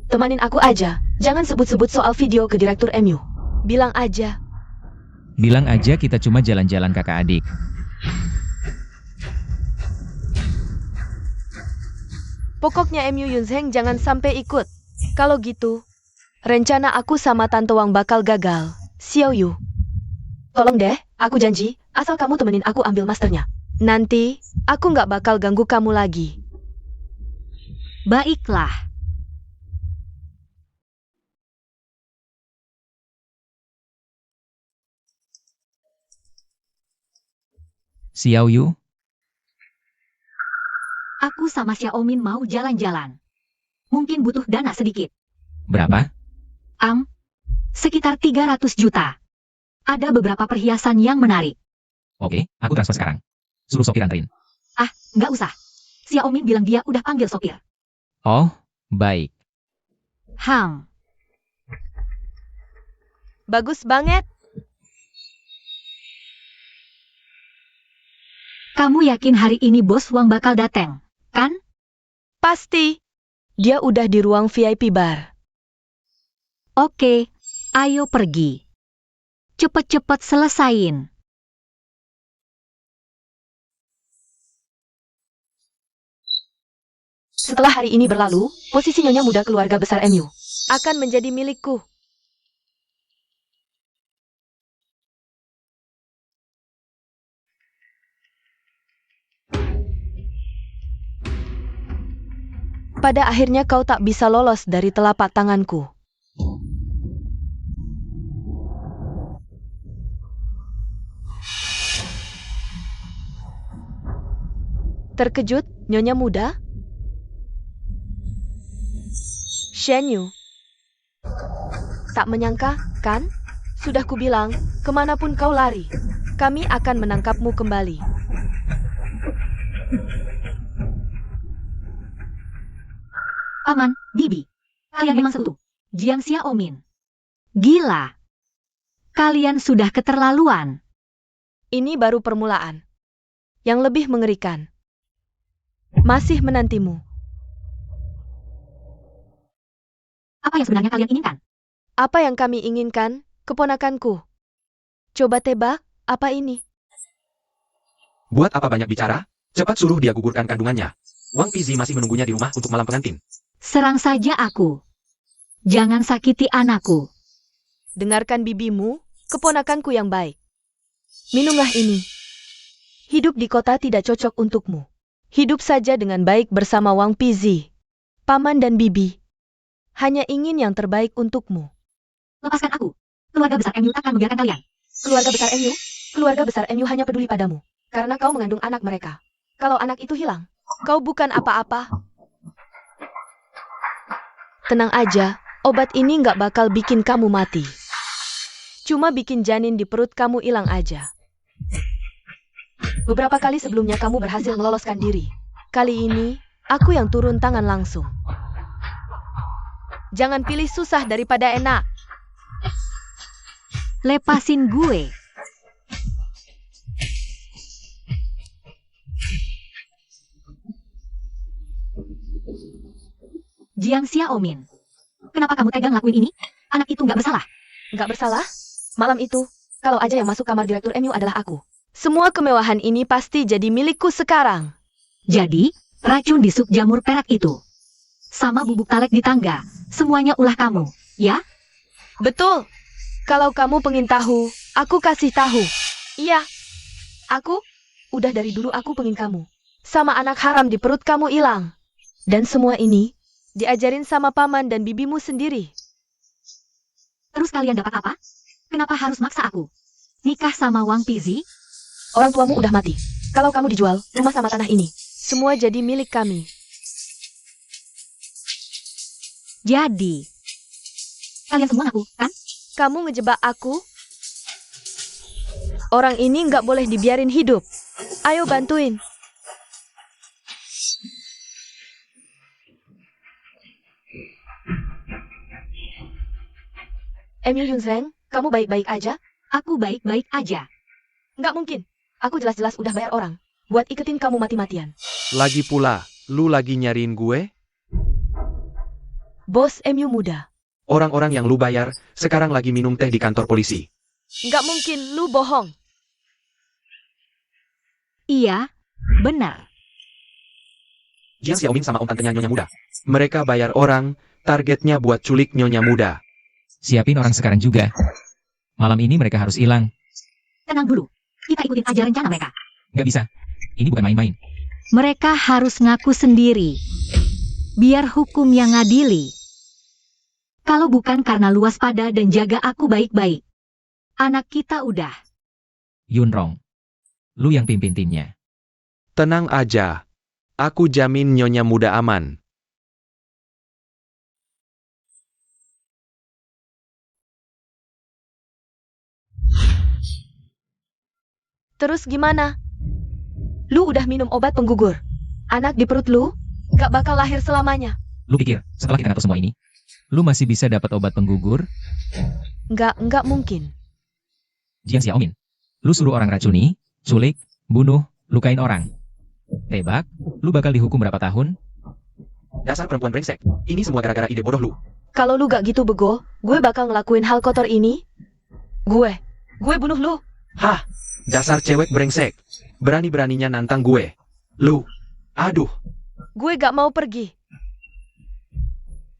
[SPEAKER 2] Temanin aku aja, jangan sebut-sebut soal video ke direktur MU. Bilang aja.
[SPEAKER 3] Bilang aja kita cuma jalan-jalan kakak adik.
[SPEAKER 2] Pokoknya MU Yunzheng jangan sampai ikut. Kalau gitu, rencana aku sama Tante Wang bakal gagal. Xiaoyu. Tolong deh, aku janji, asal kamu temenin aku ambil masternya. Nanti, aku nggak bakal ganggu kamu lagi.
[SPEAKER 1] Baiklah.
[SPEAKER 3] Xiao Yu,
[SPEAKER 1] Aku sama Xiaomin mau jalan-jalan. Mungkin butuh dana sedikit.
[SPEAKER 3] berapa?
[SPEAKER 1] Sekitar 300 juta. Ada beberapa perhiasan yang menarik.
[SPEAKER 3] Oke, aku transfer sekarang. Suruh sopir anterin.
[SPEAKER 1] Nggak usah. Xiaomin bilang dia udah panggil sopir.
[SPEAKER 3] Oh, baik.
[SPEAKER 2] Bagus banget.
[SPEAKER 1] Kamu yakin hari ini Bos Wang bakal datang, kan?
[SPEAKER 2] Pasti. Dia udah di ruang VIP bar.
[SPEAKER 1] Oke, ayo pergi. Cepet-cepet selesain.
[SPEAKER 2] Setelah hari ini berlalu, posisi nyonya muda keluarga besar MU akan menjadi milikku. Pada akhirnya kau tak bisa lolos dari telapak tanganku. Terkejut, nyonya muda? Shen Yu. Tak menyangka, kan? Sudah kubilang, kemanapun kau lari, kami akan menangkapmu kembali.
[SPEAKER 1] Paman, Bibi, kalian memang seutuh. Jiang Xiaomin. Gila. Kalian sudah keterlaluan.
[SPEAKER 2] Ini baru permulaan. Yang lebih mengerikan. Masih menantimu.
[SPEAKER 1] Apa yang sebenarnya kalian inginkan?
[SPEAKER 2] Apa yang kami inginkan, keponakanku? Coba tebak, apa ini?
[SPEAKER 4] Buat apa banyak bicara? Cepat suruh dia gugurkan kandungannya. Wang Pizi masih menunggunya di rumah untuk malam pengantin.
[SPEAKER 1] Serang saja aku. Jangan sakiti anakku.
[SPEAKER 2] Dengarkan bibimu, keponakanku yang baik. Minumlah ini. Hidup di kota tidak cocok untukmu. Hidup saja dengan baik bersama Wang Pizi, Paman dan Bibi. Hanya ingin yang terbaik untukmu.
[SPEAKER 1] Lepaskan aku. Keluarga besar MU takkan membiarkan kalian.
[SPEAKER 2] Keluarga besar MU? Keluarga besar MU hanya peduli padamu. Karena kau mengandung anak mereka. Kalau anak itu hilang, kau bukan apa-apa. Tenang aja, obat ini nggak bakal bikin kamu mati. Cuma bikin janin di perut kamu hilang aja. Beberapa kali sebelumnya kamu berhasil meloloskan diri. Kali ini, aku yang turun tangan langsung. Jangan pilih susah daripada enak.
[SPEAKER 1] Lepasin gue. Jiang Xiaomin. Kenapa kamu tega ngelakuin ini? Anak itu nggak bersalah.
[SPEAKER 2] Nggak bersalah? Malam itu, kalau aja yang masuk kamar direktur MU adalah aku. Semua kemewahan ini pasti jadi milikku sekarang.
[SPEAKER 1] Jadi, racun di sup jamur perak itu. Sama bubuk talek di tangga. Semuanya ulah kamu, ya?
[SPEAKER 2] Betul. Kalau kamu pengen tahu, aku kasih tahu. Iya. Aku, udah dari dulu aku pengen kamu. Sama anak haram di perut kamu hilang. Dan semua ini, diajarin sama paman dan bibimu sendiri.
[SPEAKER 1] Terus kalian dapat apa? Kenapa harus maksa aku? Nikah sama Wang Pizi?
[SPEAKER 2] Orang tuamu udah mati. Kalau kamu dijual, rumah sama tanah ini, semua jadi milik kami.
[SPEAKER 1] Jadi, kalian semua ngaku, kan?
[SPEAKER 2] Kamu ngejebak aku? Orang ini nggak boleh dibiarin hidup. Ayo bantuin. Emil Yunzeng, kamu baik-baik aja?
[SPEAKER 1] Aku baik-baik aja.
[SPEAKER 2] Nggak mungkin. Aku jelas-jelas udah bayar orang buat iketin kamu mati-matian.
[SPEAKER 4] Lagi pula, lu lagi nyariin gue?
[SPEAKER 2] Bos MU muda.
[SPEAKER 4] Orang-orang yang lu bayar, sekarang lagi minum teh di kantor polisi.
[SPEAKER 2] Nggak mungkin, lu bohong.
[SPEAKER 1] Iya, benar.
[SPEAKER 4] Jiang Xiaomin sama om tantenya Nyonya Muda. Mereka bayar orang, targetnya buat culik Nyonya Muda.
[SPEAKER 3] Siapin orang sekarang juga. Malam ini mereka harus hilang.
[SPEAKER 1] Tenang dulu. Kita ikutin aja rencana mereka.
[SPEAKER 3] Nggak bisa. Ini bukan main-main.
[SPEAKER 1] Mereka harus ngaku sendiri. Biar hukum yang ngadili. Kalau bukan karena lu waspada dan jaga aku baik-baik. Anak kita udah.
[SPEAKER 3] Yunrong. Lu yang pimpin timnya.
[SPEAKER 4] Tenang aja. Aku jamin Nyonya Muda aman.
[SPEAKER 2] Terus gimana? Lu udah minum obat penggugur. Anak di perut lu gak bakal lahir selamanya.
[SPEAKER 3] Lu pikir, setelah kita ngatur semua ini, lu masih bisa dapat obat penggugur?
[SPEAKER 2] Nggak mungkin.
[SPEAKER 3] Jiang Xiaomin. Lu suruh orang racuni, culik, bunuh, lukain orang. Tebak, lu bakal dihukum berapa tahun?
[SPEAKER 4] Dasar perempuan brengsek. Ini semua gara-gara ide bodoh lu.
[SPEAKER 2] Kalau lu gak gitu bego, gue bakal ngelakuin hal kotor ini. Gue bunuh lu.
[SPEAKER 4] Hah? Dasar cewek brengsek. Berani-beraninya nantang gue. Lu. Aduh.
[SPEAKER 2] Gue gak mau pergi.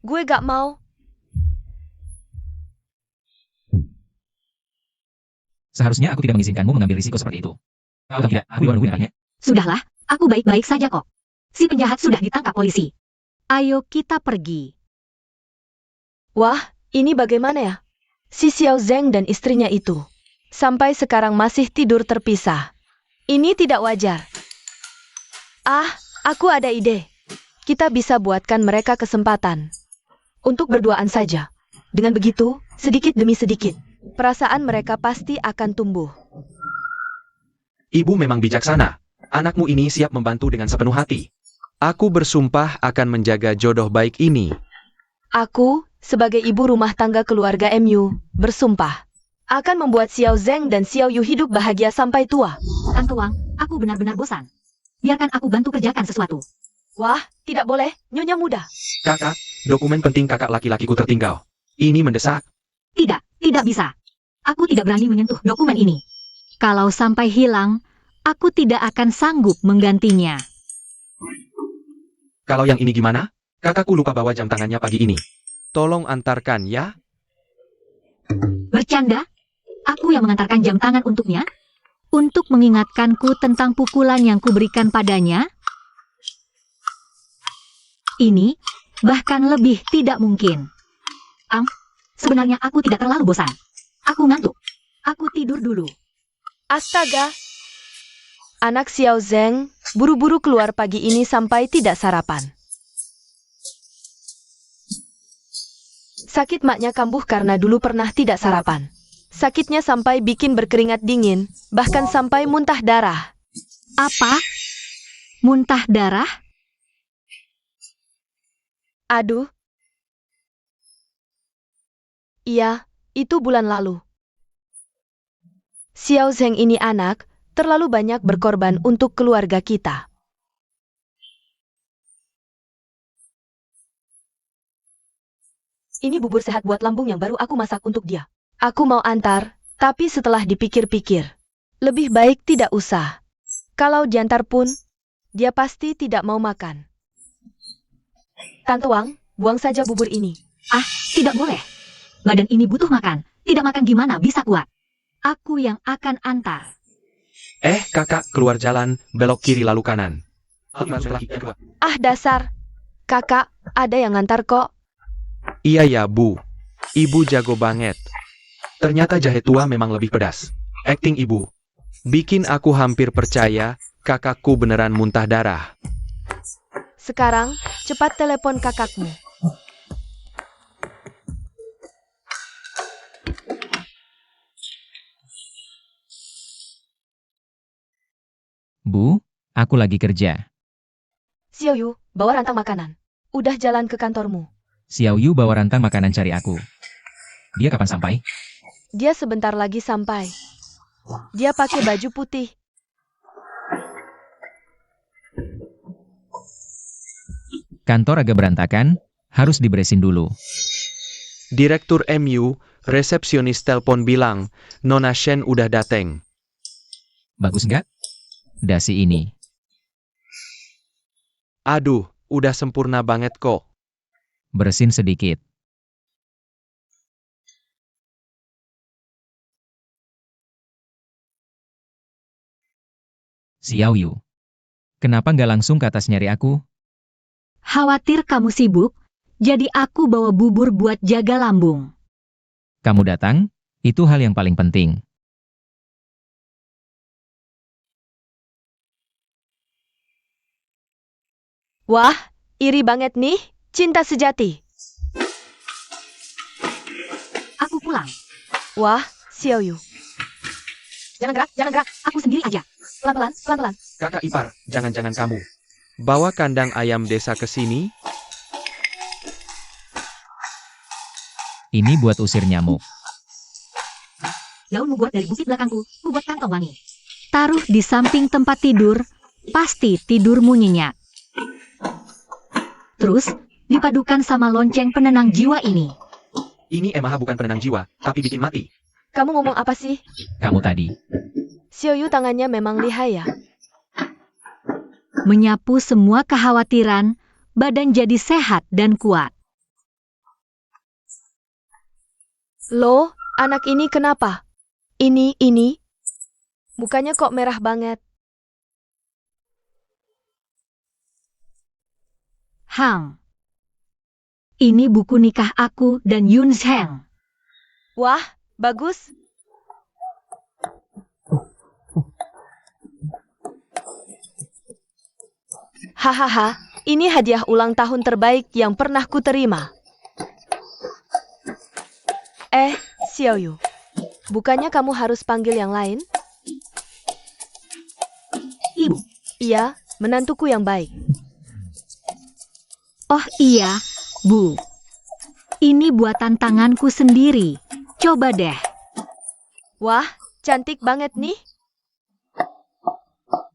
[SPEAKER 2] Gue gak mau.
[SPEAKER 3] Seharusnya aku tidak mengizinkanmu mengambil risiko seperti itu. Kalau tidak, aku yang nungguin anaknya.
[SPEAKER 1] Sudahlah, aku baik-baik saja kok. Si penjahat sudah ditangkap polisi. Ayo kita pergi.
[SPEAKER 2] Wah, ini bagaimana ya? Si Xiao Zeng dan istrinya itu sampai sekarang masih tidur terpisah. Ini tidak wajar. Ah, aku ada ide. Kita bisa buatkan mereka kesempatan untuk berduaan saja. Dengan begitu, sedikit demi sedikit, perasaan mereka pasti akan tumbuh.
[SPEAKER 4] Ibu memang bijaksana. Anakmu ini siap membantu dengan sepenuh hati. Aku bersumpah akan menjaga jodoh baik ini.
[SPEAKER 2] Aku, sebagai ibu rumah tangga keluarga MU, bersumpah akan membuat Xiao Zeng dan Xiao Yu hidup bahagia sampai tua.
[SPEAKER 1] Tante Wang, aku benar-benar bosan. Biarkan aku bantu kerjakan sesuatu.
[SPEAKER 2] Wah, tidak boleh, Nyonya muda.
[SPEAKER 4] Kakak, dokumen penting kakak laki-lakiku tertinggal. Ini mendesak.
[SPEAKER 1] Tidak, tidak bisa. Aku tidak berani menyentuh dokumen ini. Kalau sampai hilang, aku tidak akan sanggup menggantinya.
[SPEAKER 4] Kalau yang ini gimana? Kakakku lupa bawa jam tangannya pagi ini. Tolong antarkan ya.
[SPEAKER 1] Bercanda? Aku yang mengantarkan jam tangan untuknya? Untuk mengingatkanku tentang pukulan yang kuberikan padanya? Ini, bahkan lebih tidak mungkin. Sebenarnya aku tidak terlalu bosan. Aku ngantuk. Aku tidur dulu.
[SPEAKER 2] Astaga. Anak Xiao Zeng buru-buru keluar pagi ini sampai tidak sarapan. Sakit maknya kambuh karena dulu pernah tidak sarapan. Sakitnya sampai bikin berkeringat dingin, bahkan sampai muntah darah.
[SPEAKER 1] Apa? Muntah darah?
[SPEAKER 2] Aduh. Iya, itu bulan lalu. Xiao Zeng ini anak, terlalu banyak berkorban untuk keluarga kita. Ini bubur sehat buat lambung yang baru aku masak untuk dia. Aku mau antar, tapi setelah dipikir-pikir, lebih baik tidak usah. Kalau diantar pun, dia pasti tidak mau makan. Tante Wang, buang saja bubur ini.
[SPEAKER 1] Tidak boleh. Badan ini butuh makan. Tidak makan gimana bisa kuat? Aku yang akan antar.
[SPEAKER 4] Kakak, keluar jalan, belok kiri lalu kanan.
[SPEAKER 2] Ah dasar. Kakak, ada yang ngantar kok.
[SPEAKER 4] Iya ya, Bu. Ibu jago banget. Ternyata jahe tua memang lebih pedas. Acting ibu. Bikin aku hampir percaya kakakku beneran muntah darah.
[SPEAKER 2] Sekarang, cepat telepon kakakmu.
[SPEAKER 3] Bu, aku lagi kerja.
[SPEAKER 2] Xiao Yu, bawa rantang makanan. Udah jalan ke kantormu.
[SPEAKER 3] Xiao Yu bawa rantang makanan cari aku. Dia kapan sampai?
[SPEAKER 2] Dia sebentar lagi sampai. Dia pakai baju putih.
[SPEAKER 3] Kantor agak berantakan, harus diberesin dulu.
[SPEAKER 4] Direktur MU, resepsionis telepon bilang, Nona Shen udah dateng.
[SPEAKER 3] Bagus nggak? Dasi ini.
[SPEAKER 4] Aduh, udah sempurna banget kok.
[SPEAKER 3] Bersin sedikit. Xiao Yu. Kenapa nggak langsung ke atas nyari aku?
[SPEAKER 1] Khawatir kamu sibuk, jadi aku bawa bubur buat jaga lambung.
[SPEAKER 3] Kamu datang, itu hal yang paling penting.
[SPEAKER 2] Wah, iri banget nih, cinta sejati.
[SPEAKER 1] Aku pulang.
[SPEAKER 2] Wah, Xiao Yu.
[SPEAKER 1] Jangan gerak, aku sendiri aja. Pelan-pelan, pelan-pelan.
[SPEAKER 4] Kakak ipar, jangan-jangan kamu. Bawa kandang ayam desa ke sini.
[SPEAKER 3] Ini buat usir nyamuk.
[SPEAKER 1] Daun mugwort dari bukit belakangku, membuat kantong wangi. Taruh di samping tempat tidur, pasti tidurmu nyenyak. Terus, dipadukan sama lonceng penenang jiwa ini.
[SPEAKER 4] Ini Emaha bukan penenang jiwa, tapi bikin mati.
[SPEAKER 2] Kamu ngomong apa sih?
[SPEAKER 3] Kamu tadi.
[SPEAKER 2] Xiao Yu tangannya memang lihai ya.
[SPEAKER 1] Menyapu semua kekhawatiran, badan jadi sehat dan kuat.
[SPEAKER 2] Loh, anak ini kenapa? Ini. Mukanya kok merah banget.
[SPEAKER 1] Hang. Ini buku nikah aku dan Yun Sheng.
[SPEAKER 2] Wah, bagus. Hahaha, ini hadiah ulang tahun terbaik yang pernah kuterima. Xiao Yu, bukannya kamu harus panggil yang lain?
[SPEAKER 1] Ibu.
[SPEAKER 2] Iya, menantuku yang baik.
[SPEAKER 1] Oh iya, Bu. Ini buatan tanganku sendiri. Coba deh.
[SPEAKER 2] Wah, cantik banget nih.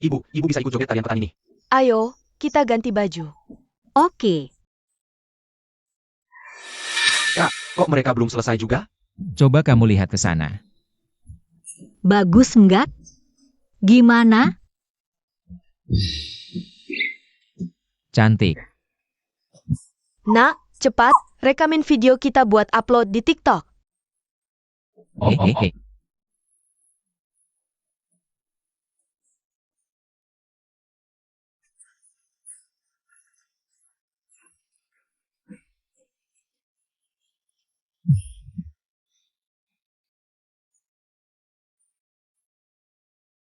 [SPEAKER 4] Ibu bisa ikut joget tarian petan ini.
[SPEAKER 2] Ayo, kita ganti baju.
[SPEAKER 1] Oke.
[SPEAKER 4] Kak, kok mereka belum selesai juga?
[SPEAKER 3] Coba kamu lihat ke sana.
[SPEAKER 1] Bagus enggak? Gimana?
[SPEAKER 3] Cantik.
[SPEAKER 2] Nak, cepat, rekamin video kita buat upload di TikTok.
[SPEAKER 3] Hehehe.